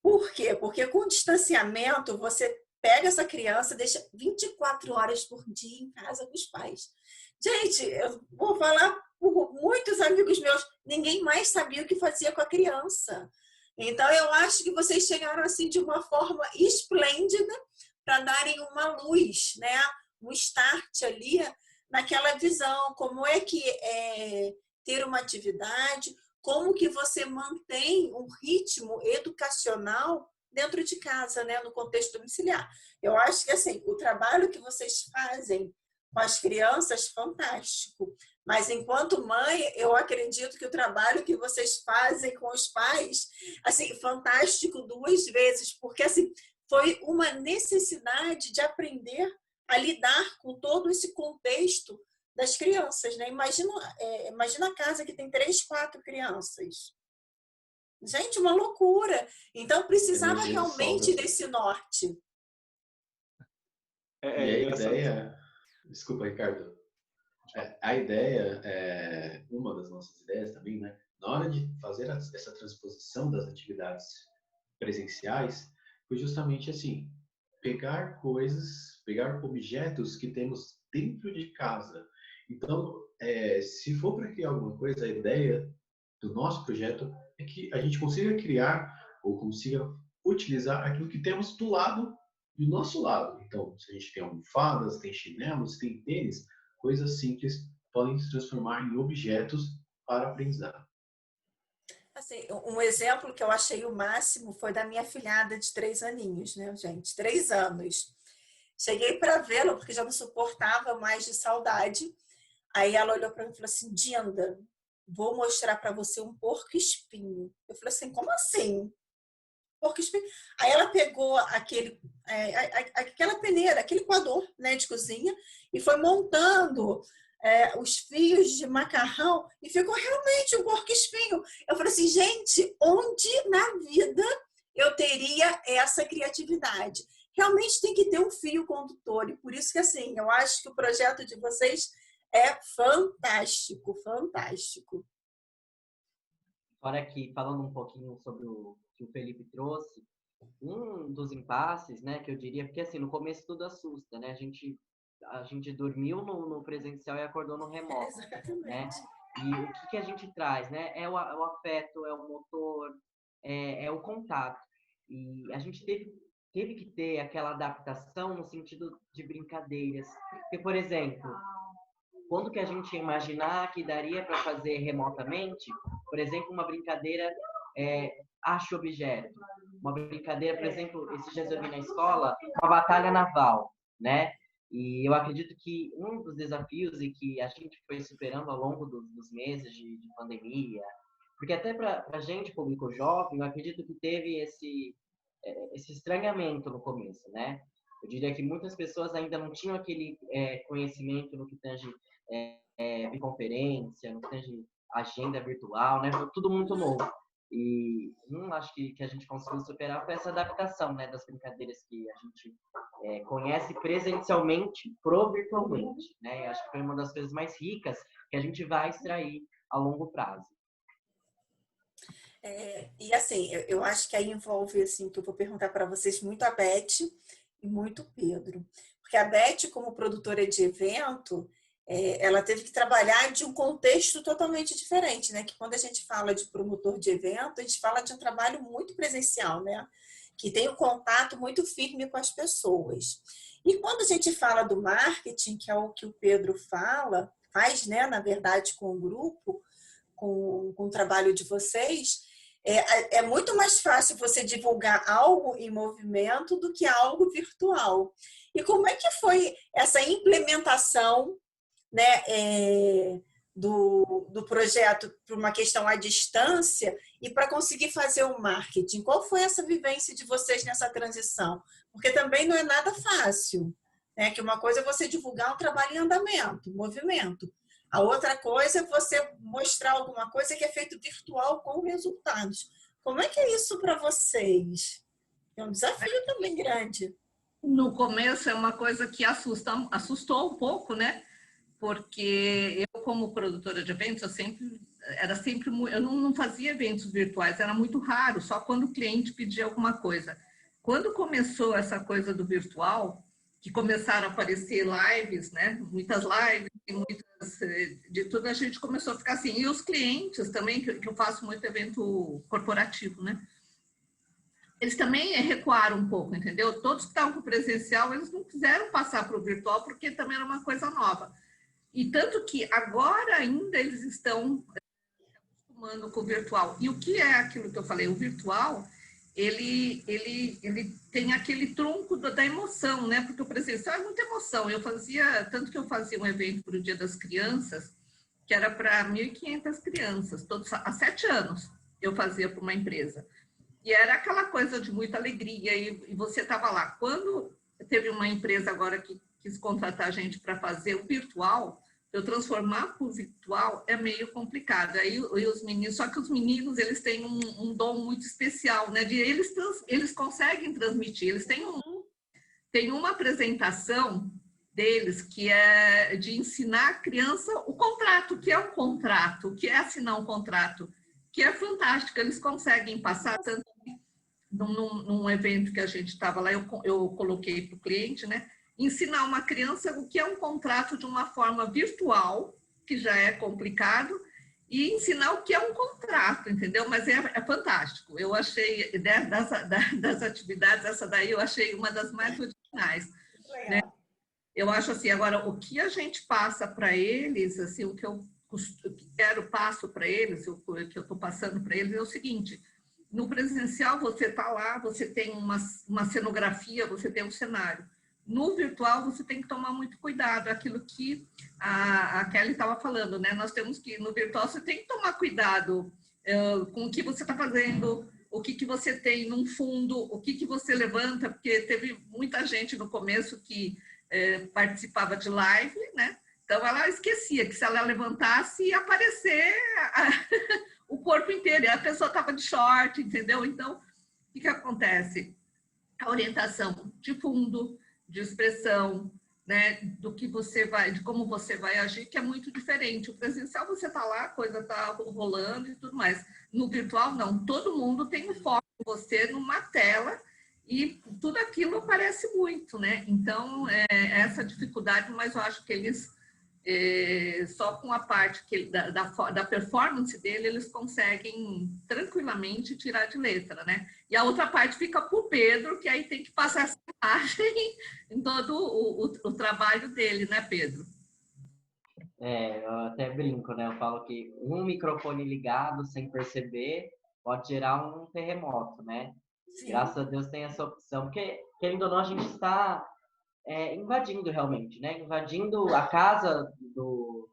Por quê? Porque com o distanciamento, você pega essa criança e deixa 24 horas por dia em casa com os pais. Gente, eu vou falar por muitos amigos meus, ninguém mais sabia o que fazia com a criança. Então, eu acho que vocês chegaram assim de uma forma esplêndida para darem uma luz, né? Um start ali naquela visão, como é que é ter uma atividade, como que você mantém um ritmo educacional dentro de casa, né, no contexto domiciliar. Eu acho que assim, o trabalho que vocês fazem com as crianças, fantástico. Mas, enquanto mãe, eu acredito que o trabalho que vocês fazem com os pais, assim, fantástico 2 vezes, porque, assim, foi uma necessidade de aprender a lidar com todo esse contexto das crianças, né? Imagina a casa que tem 3, 4 crianças. Gente, uma loucura. Então, precisava realmente desse norte. E a ideia... Desculpa, Ricardo. A ideia, uma das nossas ideias também, né? Na hora de fazer essa transposição das atividades presenciais, foi justamente assim, pegar objetos que temos dentro de casa. Então, se for para criar alguma coisa, a ideia do nosso projeto é que a gente consiga criar ou consiga utilizar aquilo que temos do nosso lado. Então, se a gente tem almofadas, tem chinelos, tem tênis, coisas simples podem se transformar em objetos para aprendizado. Assim, um exemplo que eu achei o máximo foi da minha filhada de 3 aninhos, né, gente? 3 anos. Cheguei para vê-la porque já não suportava mais de saudade. Aí ela olhou para mim e falou assim: Dinda, vou mostrar para você um porco-espinho. Eu falei assim: como assim? Porco-espinho? Aí ela pegou aquela peneira, aquele coador, né, de cozinha, e foi montando os fios de macarrão e ficou realmente um porco-espinho. Eu falei assim: gente, onde na vida eu teria essa criatividade? Realmente tem que ter um fio condutor, e por isso que, assim, eu acho que o projeto de vocês é fantástico, fantástico. Fora que, falando um pouquinho sobre o que o Felipe trouxe, um dos impasses, né, que eu diria, porque assim, no começo tudo assusta, né? A gente dormiu no presencial e acordou no remoto, né? E o que a gente traz, né? É o afeto, é o motor, é o contato. E a gente teve que ter aquela adaptação no sentido de brincadeiras. Porque, por exemplo, quando que a gente ia imaginar que daria para fazer remotamente, por exemplo, uma brincadeira ache objeto. Uma brincadeira, por exemplo, esses dias eu vi na escola, uma batalha naval, né? E eu acredito que um dos desafios e que a gente foi superando ao longo dos meses de pandemia, porque até para a gente, público jovem, eu acredito que teve esse estranhamento no começo, né? Eu diria que muitas pessoas ainda não tinham aquele conhecimento no que tange conferência, no que tange agenda virtual, né? Tudo muito novo. E acho que a gente conseguiu superar foi essa adaptação, né, das brincadeiras que a gente conhece presencialmente pro virtualmente, né? Acho que foi uma das coisas mais ricas que a gente vai extrair a longo prazo. E assim, eu acho que aí envolve, assim, que eu vou perguntar para vocês muito a Beth e muito o Pedro. Porque a Beth, como produtora de evento, ela teve que trabalhar de um contexto totalmente diferente, né? Que quando a gente fala de promotor de evento, a gente fala de um trabalho muito presencial, né? Que tem um contato muito firme com as pessoas. E quando a gente fala do marketing, que é o que o Pedro faz, né? Na verdade, com o grupo, com o trabalho de vocês, é muito mais fácil você divulgar algo em movimento do que algo virtual. E como é que foi essa implementação, né, do projeto para uma questão à distância e para conseguir fazer o marketing? Qual foi essa vivência de vocês nessa transição? Porque também não é nada fácil, né? Que uma coisa é você divulgar um trabalho em andamento, movimento. A outra coisa é você mostrar alguma coisa que é feito virtual com resultados. Como é que é isso para vocês? É um desafio também grande. No começo é uma coisa que assustou um pouco, né? Porque eu, como produtora de eventos, eu não fazia eventos virtuais, era muito raro, só quando o cliente pedia alguma coisa. Quando começou essa coisa do virtual, que começaram a aparecer lives, né? Muitas lives, de tudo, a gente começou a ficar assim. E os clientes também, que eu faço muito evento corporativo, né? Eles também recuaram um pouco, entendeu? Todos que estavam com presencial, eles não quiseram passar para o virtual, porque também era uma coisa nova. E tanto que agora ainda eles estão acostumando com o virtual. E o que é aquilo que eu falei? O virtual, ele tem aquele tronco da emoção, né? Porque o presencial é muita emoção. Tanto que eu fazia um evento para o Dia das Crianças, que era para 1.500 crianças, todos há 7 anos eu fazia para uma empresa. E era aquela coisa de muita alegria, e você estava lá. Quando teve uma empresa agora que quis contratar a gente para fazer o virtual, eu transformar para o virtual é meio complicado. Aí os meninos, só que os meninos, eles têm um dom muito especial, né? Eles conseguem transmitir, eles têm uma apresentação deles que é de ensinar a criança o contrato, o que é um contrato, o que é assinar um contrato, que é fantástico. Eles conseguem passar, tanto num evento que a gente estava lá, eu coloquei para o cliente, né? Ensinar uma criança o que é um contrato de uma forma virtual, que já é complicado, e ensinar o que é um contrato, entendeu? Mas é fantástico. Eu achei, das atividades, essa daí eu achei uma das mais originais. Né? Eu acho assim, agora, o que a gente passa para eles, assim, o que eu passo para eles, o que eu estou passando para eles é o seguinte: no presencial você está lá, você tem uma cenografia, você tem um cenário. No virtual, você tem que tomar muito cuidado. Aquilo que a Kelly estava falando, né? Nós temos que, no virtual, você tem que tomar cuidado com o que você está fazendo, o que você tem num fundo, o que você levanta, porque teve muita gente no começo que participava de live, né? Então, ela esquecia que se ela levantasse, ia aparecer o corpo inteiro. E a pessoa estava de short, entendeu? Então, o que acontece? A orientação de fundo, de expressão, né, de como você vai agir, que é muito diferente. O presencial, você está lá, a coisa está rolando e tudo mais. No virtual, não. Todo mundo tem um foco em você numa tela e tudo aquilo aparece muito, né? Então, essa dificuldade, mas eu acho que eles, só com a parte da performance dele, eles conseguem tranquilamente tirar de letra, né? E a outra parte fica para o Pedro, que aí tem que passar essa imagem em todo o trabalho dele, né, Pedro? Eu até brinco, né? Eu falo que um microfone ligado sem perceber pode gerar um terremoto, né? Sim. Graças a Deus tem essa opção, porque, querendo ou não, a gente está invadindo realmente, né? Invadindo a casa do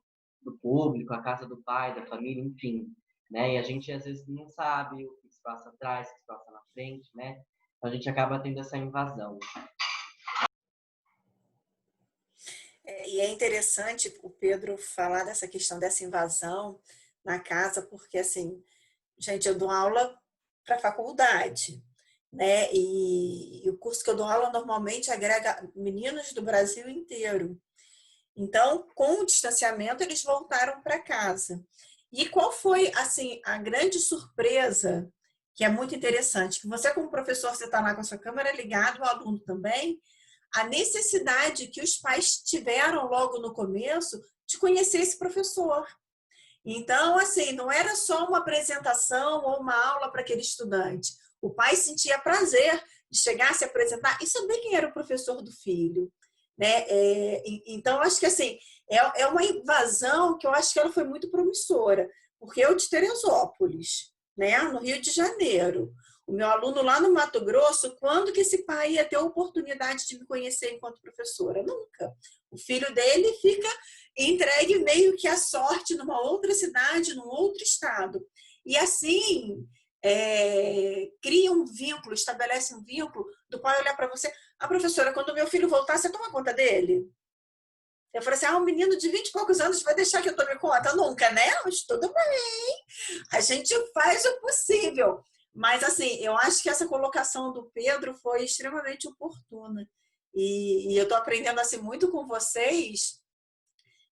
público, a casa do pai, da família, enfim, né? E a gente às vezes não sabe o que se passa atrás, o que se passa na frente, né? Então a gente acaba tendo essa invasão. E é interessante o Pedro falar dessa questão dessa invasão na casa, porque assim, gente, eu dou aula para faculdade, né? E o curso que eu dou aula normalmente agrega meninos do Brasil inteiro. Então, com o distanciamento, eles voltaram para casa. E qual foi, assim, a grande surpresa, que é muito interessante, que você, como professor, você está lá com a sua câmera ligada, o aluno também, a necessidade que os pais tiveram logo no começo de conhecer esse professor. Então, assim, não era só uma apresentação ou uma aula para aquele estudante. O pai sentia prazer de chegar, se apresentar e saber quem era o professor do filho. Né? Então, acho que assim, é uma invasão que eu acho que ela foi muito promissora, porque eu de Teresópolis, né, no Rio de Janeiro, o meu aluno lá no Mato Grosso, quando que esse pai ia ter a oportunidade de me conhecer enquanto professora? Nunca. O filho dele fica entregue meio que à sorte numa outra cidade, num outro estado. E assim, cria um vínculo, estabelece um vínculo do pai olhar para você: professora, quando meu filho voltar, você toma conta dele? Eu falei assim: um menino de 20 e poucos anos vai deixar que eu tome conta? Nunca, né? Mas tudo bem, a gente faz o possível. Mas, assim, eu acho que essa colocação do Pedro foi extremamente oportuna. E eu estou aprendendo, assim, muito com vocês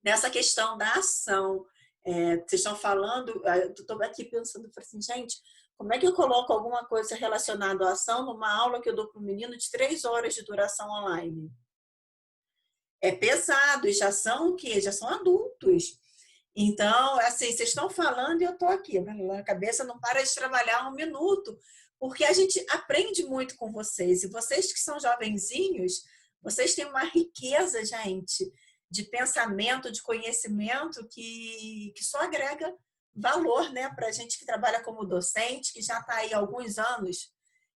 nessa questão da ação. Vocês estão falando, eu estou aqui pensando, falei assim, gente, como é que eu coloco alguma coisa relacionada à ação numa aula que eu dou para um menino de 3 horas de duração online? É pesado, e já são o quê? Já são adultos. Então, assim, vocês estão falando e eu estou aqui. A cabeça não para de trabalhar um minuto, porque a gente aprende muito com vocês. E vocês que são jovenzinhos, vocês têm uma riqueza, gente, de pensamento, de conhecimento que só agrega valor, né, para a gente que trabalha como docente, que já está aí há alguns anos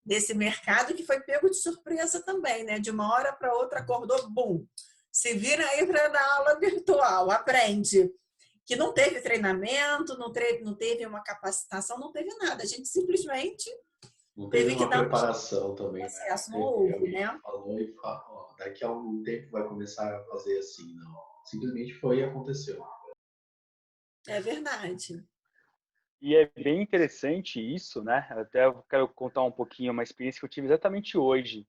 nesse mercado, que foi pego de surpresa também, né? De uma hora para outra acordou, bum, se vira aí para dar aula virtual, aprende. que não teve treinamento, não teve uma capacitação, não teve nada. A gente simplesmente não teve teve que uma dar preparação também, né? acesso, não Teve houve, alguém né? que falou e falou, ó, daqui a algum tempo vai começar a fazer assim, não. Simplesmente foi e aconteceu. É verdade. E é bem interessante isso, né? Até eu quero contar um pouquinho uma experiência que eu tive exatamente hoje.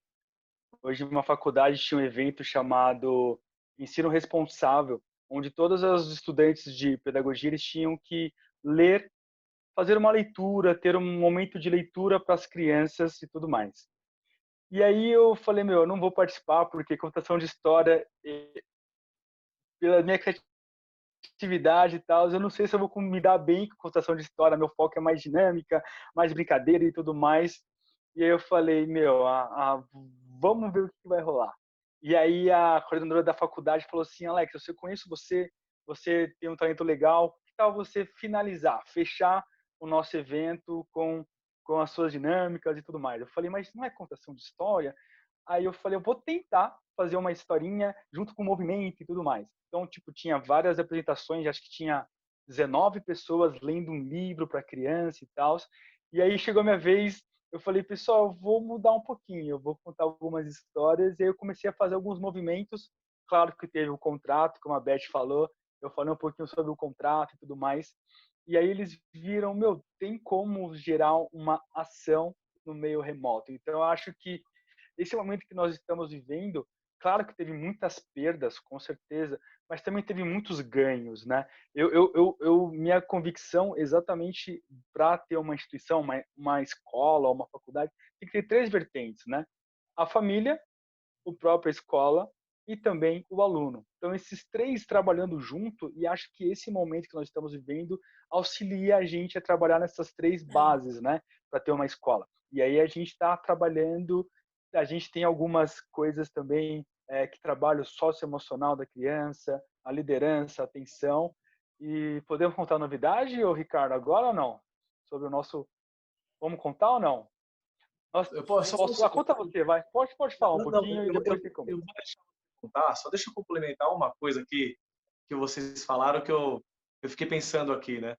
Hoje, numa faculdade, tinha um evento chamado Ensino Responsável, onde todos os estudantes de pedagogia eles tinham que ler, fazer uma leitura, ter um momento de leitura para as crianças e tudo mais. E aí eu falei, meu, eu não vou participar porque contação de história, pela minha criatividade e tal, eu não sei se eu vou me dar bem com contação de história, meu foco é mais dinâmica, mais brincadeira e tudo mais. E aí eu falei, meu, vamos ver o que vai rolar. E aí a coordenadora da faculdade falou assim, Alex, eu conheço você, você tem um talento legal, que tal você finalizar, fechar o nosso evento com as suas dinâmicas e tudo mais. Eu falei, mas não é contação de história? Aí eu falei, eu vou tentar fazer uma historinha junto com o movimento e tudo mais. Então, tipo, tinha várias apresentações, acho que tinha 19 pessoas lendo um livro para criança e tal. E aí chegou a minha vez, eu falei, pessoal, eu vou mudar um pouquinho, eu vou contar algumas histórias. E aí eu comecei a fazer alguns movimentos. Claro que teve o contrato, como a Beth falou, eu falei um pouquinho sobre o contrato e tudo mais. E aí eles viram, meu, tem como gerar uma ação no meio remoto. Então, eu acho que esse momento que nós estamos vivendo, claro que teve muitas perdas, com certeza, mas também teve muitos ganhos, né? Minha convicção, exatamente para ter uma instituição, uma escola, uma faculdade, tem que ter 3 vertentes, né? A família, a própria escola e também o aluno. Então, esses 3 trabalhando junto, e acho que esse momento que nós estamos vivendo auxilia a gente a trabalhar nessas 3 bases, né? Para ter uma escola. E aí a gente está trabalhando, a gente tem algumas coisas também que trabalham o socioemocional da criança, a liderança, a atenção. E podemos contar novidade, ô Ricardo, agora ou não? Sobre o nosso... Vamos contar ou não? Eu posso, Conta você, vai. Pode falar um pouquinho e depois você comenta. Eu vou deixar eu contar, só deixa eu complementar uma coisa aqui que vocês falaram que eu fiquei pensando aqui, né?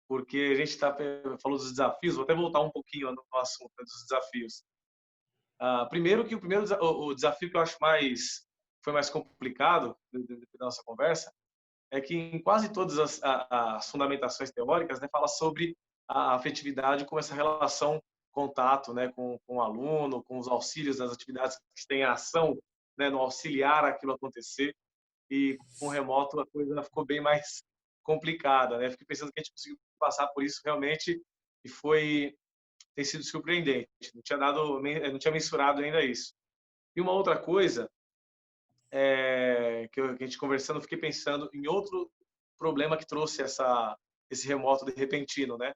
Porque a gente falou dos desafios, vou até voltar um pouquinho no assunto, né, dos desafios. Primeiro que o desafio que eu acho foi mais complicado da nossa conversa é que em quase todas as fundamentações teóricas, né, fala sobre a afetividade como essa relação contato, né, com o aluno, com os auxílios das atividades que têm a ação, né, no auxiliar aquilo acontecer. E com o remoto a coisa ficou bem mais complicada, né? Fiquei pensando que a gente conseguiu passar por isso realmente e tem sido surpreendente. Não tinha mensurado ainda isso. E uma outra coisa que a gente conversando, eu fiquei pensando em outro problema que trouxe esse remoto de repentino, né?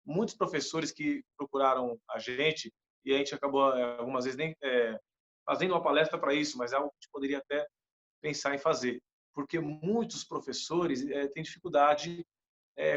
Muitos professores que procuraram a gente e a gente acabou algumas vezes nem fazendo uma palestra para isso, mas é algo que a gente poderia até pensar em fazer, porque muitos professores têm dificuldade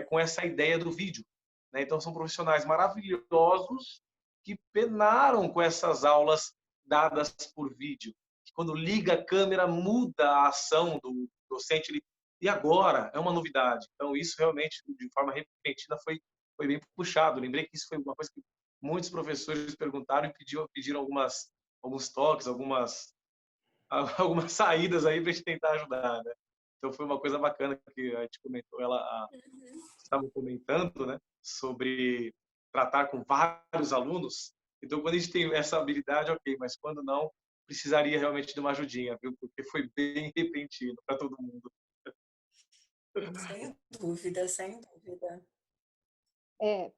com essa ideia do vídeo, né? Então são profissionais maravilhosos que penaram com essas aulas dadas por vídeo. Que quando liga a câmera muda a ação do docente. E agora é uma novidade. Então isso realmente de forma repentina foi bem puxado. Lembrei que isso foi uma coisa que muitos professores perguntaram e pediram alguns toques, algumas saídas aí para a gente tentar ajudar, né? Então foi uma coisa bacana que a gente comentou, estava comentando, né, sobre tratar com vários alunos. Então quando a gente tem essa habilidade, ok, mas quando não, precisaria realmente de uma ajudinha, viu? Porque foi bem repentino para todo mundo. Sem dúvida, sem dúvida.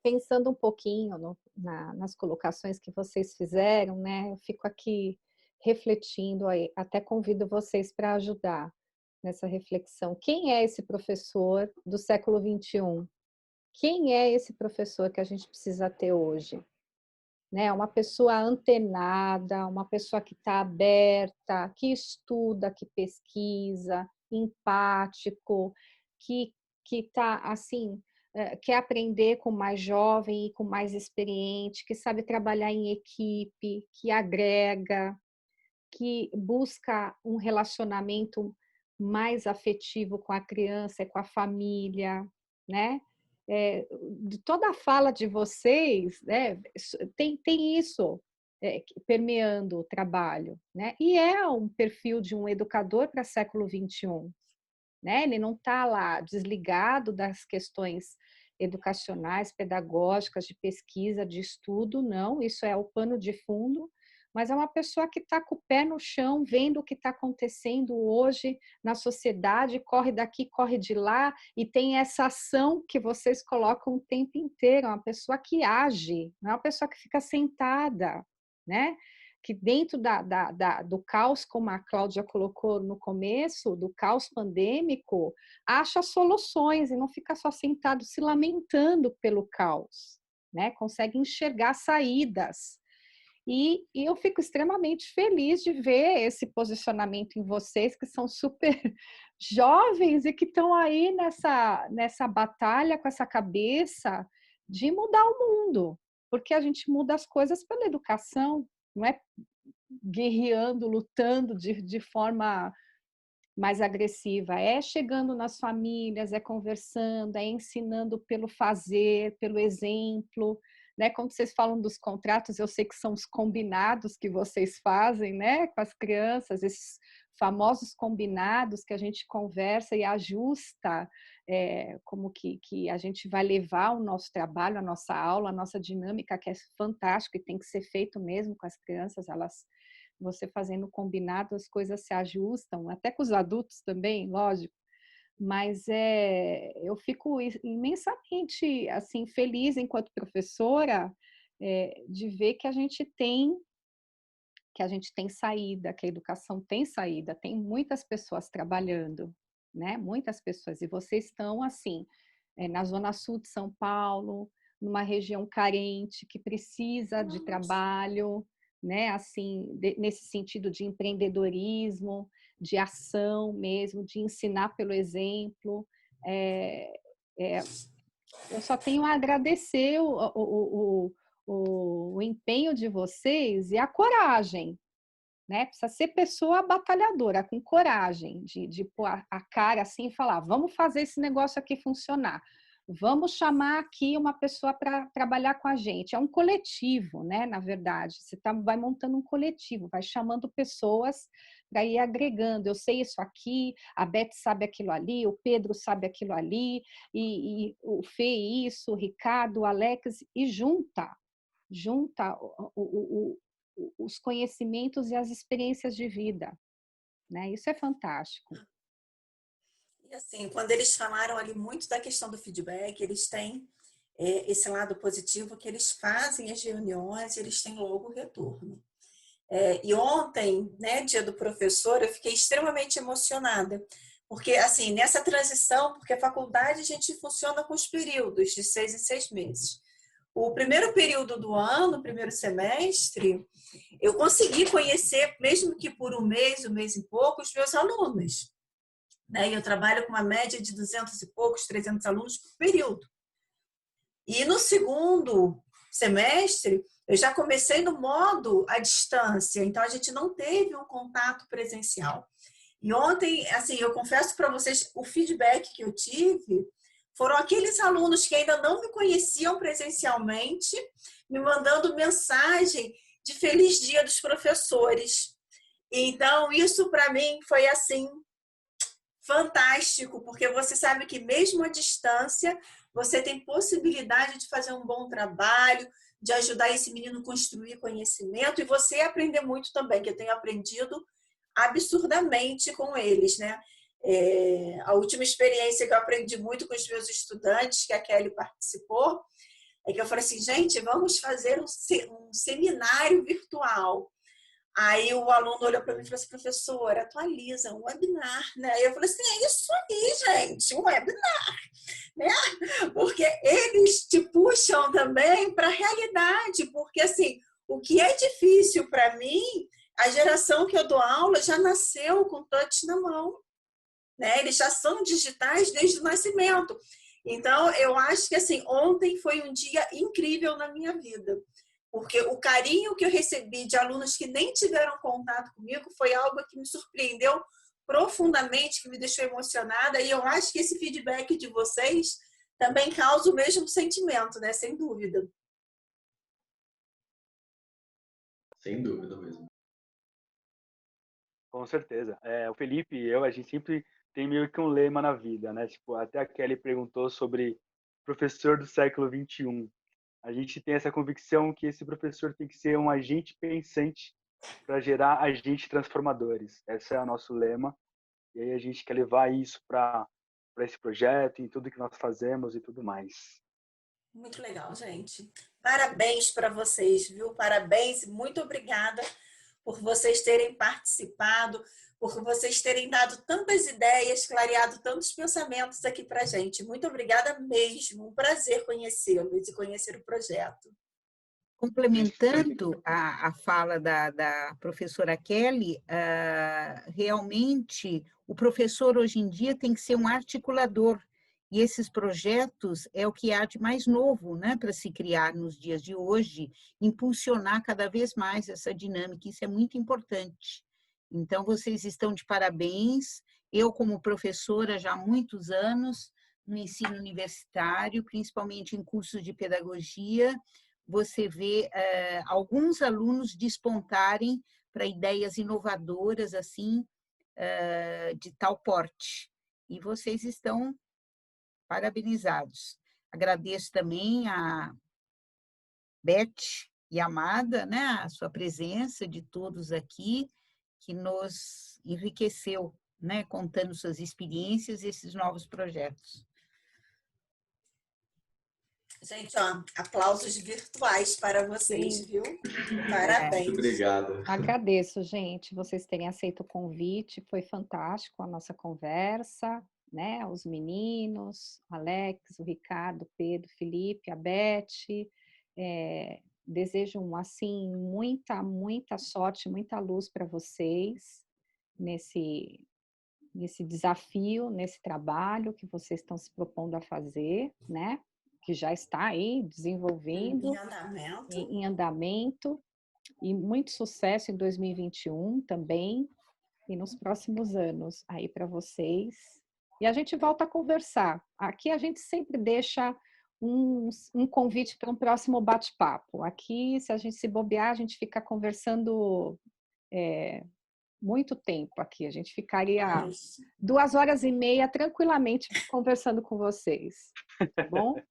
Pensando um pouquinho nas colocações que vocês fizeram, né? Eu fico aqui refletindo aí, até convido vocês para ajudar nessa reflexão. Quem é esse professor do século XXI? Quem é esse professor que a gente precisa ter hoje? Né? Uma pessoa antenada, uma pessoa que está aberta, que estuda, que pesquisa, empático, que está assim, quer aprender com mais jovem e com mais experiente, que sabe trabalhar em equipe, que agrega, que busca um relacionamento mais afetivo com a criança e com a família, né? De toda a fala de vocês, né, tem isso permeando o trabalho, né? E é um perfil de um educador para século XXI, né? Ele não está lá desligado das questões educacionais, pedagógicas, de pesquisa, de estudo, não, isso é o pano de fundo, mas é uma pessoa que está com o pé no chão, vendo o que está acontecendo hoje na sociedade, corre daqui, corre de lá, e tem essa ação que vocês colocam o tempo inteiro, é uma pessoa que age, não é uma pessoa que fica sentada, né? Que dentro do caos, como a Cláudia colocou no começo, do caos pandêmico, acha soluções e não fica só sentado se lamentando pelo caos, né? Consegue enxergar saídas. E eu fico extremamente feliz de ver esse posicionamento em vocês, que são super jovens e que estão aí nessa batalha com essa cabeça de mudar o mundo, porque a gente muda as coisas pela educação, não é guerreando, lutando de forma mais agressiva, é chegando nas famílias, é conversando, é ensinando pelo fazer, pelo exemplo, né? Quando vocês falam dos contratos, eu sei que são os combinados que vocês fazem, né, com as crianças, esses famosos combinados que a gente conversa e ajusta como que a gente vai levar o nosso trabalho, a nossa aula, a nossa dinâmica, que é fantástico e tem que ser feito mesmo com as crianças, você fazendo combinado, as coisas se ajustam, até com os adultos também, lógico, mas eu fico imensamente assim, feliz enquanto professora de ver que a gente tem saída, que a educação tem saída, tem muitas pessoas trabalhando, né? Muitas pessoas, e vocês estão assim, na zona sul de São Paulo, numa região carente, que precisa de trabalho, né? Assim, nesse sentido de empreendedorismo, de ação mesmo, de ensinar pelo exemplo. Eu só tenho a agradecer o empenho de vocês e a coragem, né? Precisa ser pessoa batalhadora, com coragem, de pôr a cara assim e falar, vamos fazer esse negócio aqui funcionar. Vamos chamar aqui uma pessoa para trabalhar com a gente. É um coletivo, né? Na verdade, você vai montando um coletivo, vai chamando pessoas para ir agregando. Eu sei isso aqui, a Beth sabe aquilo ali, o Pedro sabe aquilo ali, e o Fê isso, o Ricardo, o Alex, e junta os conhecimentos e as experiências de vida, né? Isso é fantástico. E assim, quando eles falaram ali muito da questão do feedback, eles têm esse lado positivo que eles fazem as reuniões, eles têm logo o retorno. E ontem, né, dia do professor, eu fiquei extremamente emocionada, porque assim, nessa transição, porque a faculdade a gente funciona com os períodos de 6 em 6 meses. O primeiro período do ano, o primeiro semestre, eu consegui conhecer, mesmo que por um mês e pouco, os meus alunos. Né? Eu trabalho com uma média de 200 e poucos, 300 alunos por período. E no segundo semestre, eu já comecei no modo à distância, então a gente não teve um contato presencial. E ontem, assim, eu confesso para vocês, o feedback que eu tive foram aqueles alunos que ainda não me conheciam presencialmente, me mandando mensagem de feliz dia dos professores. Então, isso para mim foi assim fantástico, porque você sabe que mesmo à distância, você tem possibilidade de fazer um bom trabalho, de ajudar esse menino a construir conhecimento e você aprender muito também, que eu tenho aprendido absurdamente com eles, né? A última experiência que eu aprendi muito com os meus estudantes, que a Kelly participou, é que eu falei assim, gente, vamos fazer um seminário virtual. Aí o aluno olhou para mim e falou assim, professora, atualiza, um webinar, né? Aí eu falei assim, é isso aí, gente, um webinar, né? Porque eles te puxam também para a realidade, porque assim, o que é difícil para mim, a geração que eu dou aula já nasceu com touch na mão, né? Eles já são digitais desde o nascimento. Então, eu acho que assim, ontem foi um dia incrível na minha vida. Porque o carinho que eu recebi de alunos que nem tiveram contato comigo foi algo que me surpreendeu profundamente, que me deixou emocionada, e eu acho que esse feedback de vocês também causa o mesmo sentimento, né? Sem dúvida. Sem dúvida mesmo. Com certeza. O Felipe e eu, a gente sempre tem meio que um lema na vida, né? Tipo, até a Kelly perguntou sobre professor do século XXI. A gente tem essa convicção que esse professor tem que ser um agente pensante para gerar agentes transformadores. Esse é o nosso lema. E aí a gente quer levar isso para esse projeto, em tudo que nós fazemos e tudo mais. Muito legal, gente. Parabéns para vocês, viu? Parabéns, muito obrigada por vocês terem participado, por vocês terem dado tantas ideias, clareado tantos pensamentos aqui para a gente. Muito obrigada mesmo. Um prazer conhecê-los e conhecer o projeto. Complementando a fala da professora Kelly, realmente o professor hoje em dia tem que ser um articulador, e esses projetos é o que há de mais novo, né, para se criar nos dias de hoje, impulsionar cada vez mais essa dinâmica, isso é muito importante. Então, vocês estão de parabéns. Eu, como professora já há muitos anos, no ensino universitário, principalmente em cursos de pedagogia, você vê alguns alunos despontarem para ideias inovadoras, assim, de tal porte. E vocês estão parabenizados. Agradeço também a Beth e a Amada, né, a sua presença de todos aqui, que nos enriqueceu, né, contando suas experiências e esses novos projetos. Gente, ó, aplausos virtuais para vocês, Sim. viu? Parabéns. Muito obrigado. Agradeço, gente, vocês terem aceito o convite, foi fantástico a nossa conversa, né? Os meninos, o Alex, o Ricardo, o Pedro, o Felipe, a Beth, desejo, assim, muita sorte, muita luz para vocês nesse desafio, nesse trabalho que vocês estão se propondo a fazer, né? Que já está aí desenvolvendo, em andamento, e muito sucesso em 2021 também, e nos próximos anos aí para vocês. E a gente volta a conversar. Aqui a gente sempre deixa um convite para um próximo bate-papo. Aqui, se a gente se bobear, a gente fica conversando muito tempo aqui. A gente ficaria 2h30 tranquilamente conversando com vocês, tá bom?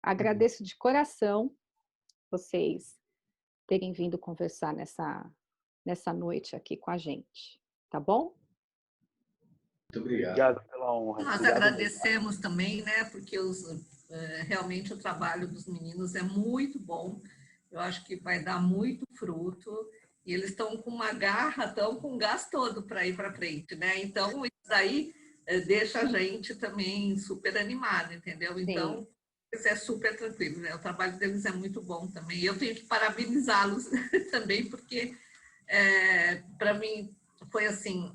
Agradeço de coração vocês terem vindo conversar nessa noite aqui com a gente, tá bom? Muito obrigado. Obrigado pela honra. Nós agradecemos também, né, porque realmente o trabalho dos meninos é muito bom. Eu acho que vai dar muito fruto. E eles estão com uma garra, estão com o gás todo para ir para frente, né? Então, isso aí deixa a gente também super animado, entendeu? Sim. Então, isso é super tranquilo, né? O trabalho deles é muito bom também. E eu tenho que parabenizá-los também, porque para mim foi assim,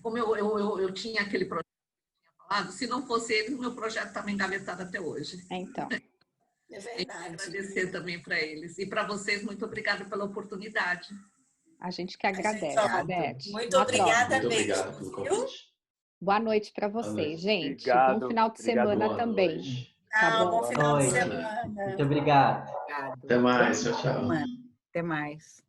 como eu tinha aquele projeto que eu tinha falado, se não fosse eles, meu projeto estava engavetado até hoje. Então. É verdade. Agradecer também para eles. E para vocês, muito obrigada pela oportunidade. A gente que agradece, Beth. Muito obrigada Muito mesmo. obrigado pelo convite. Boa noite para vocês, noite. gente. Obrigado. Bom final de semana Boa também. noite. Tá bom? Bom final de Boa noite. semana. Muito obrigado. Até mais. Tchau, tchau. Até mais.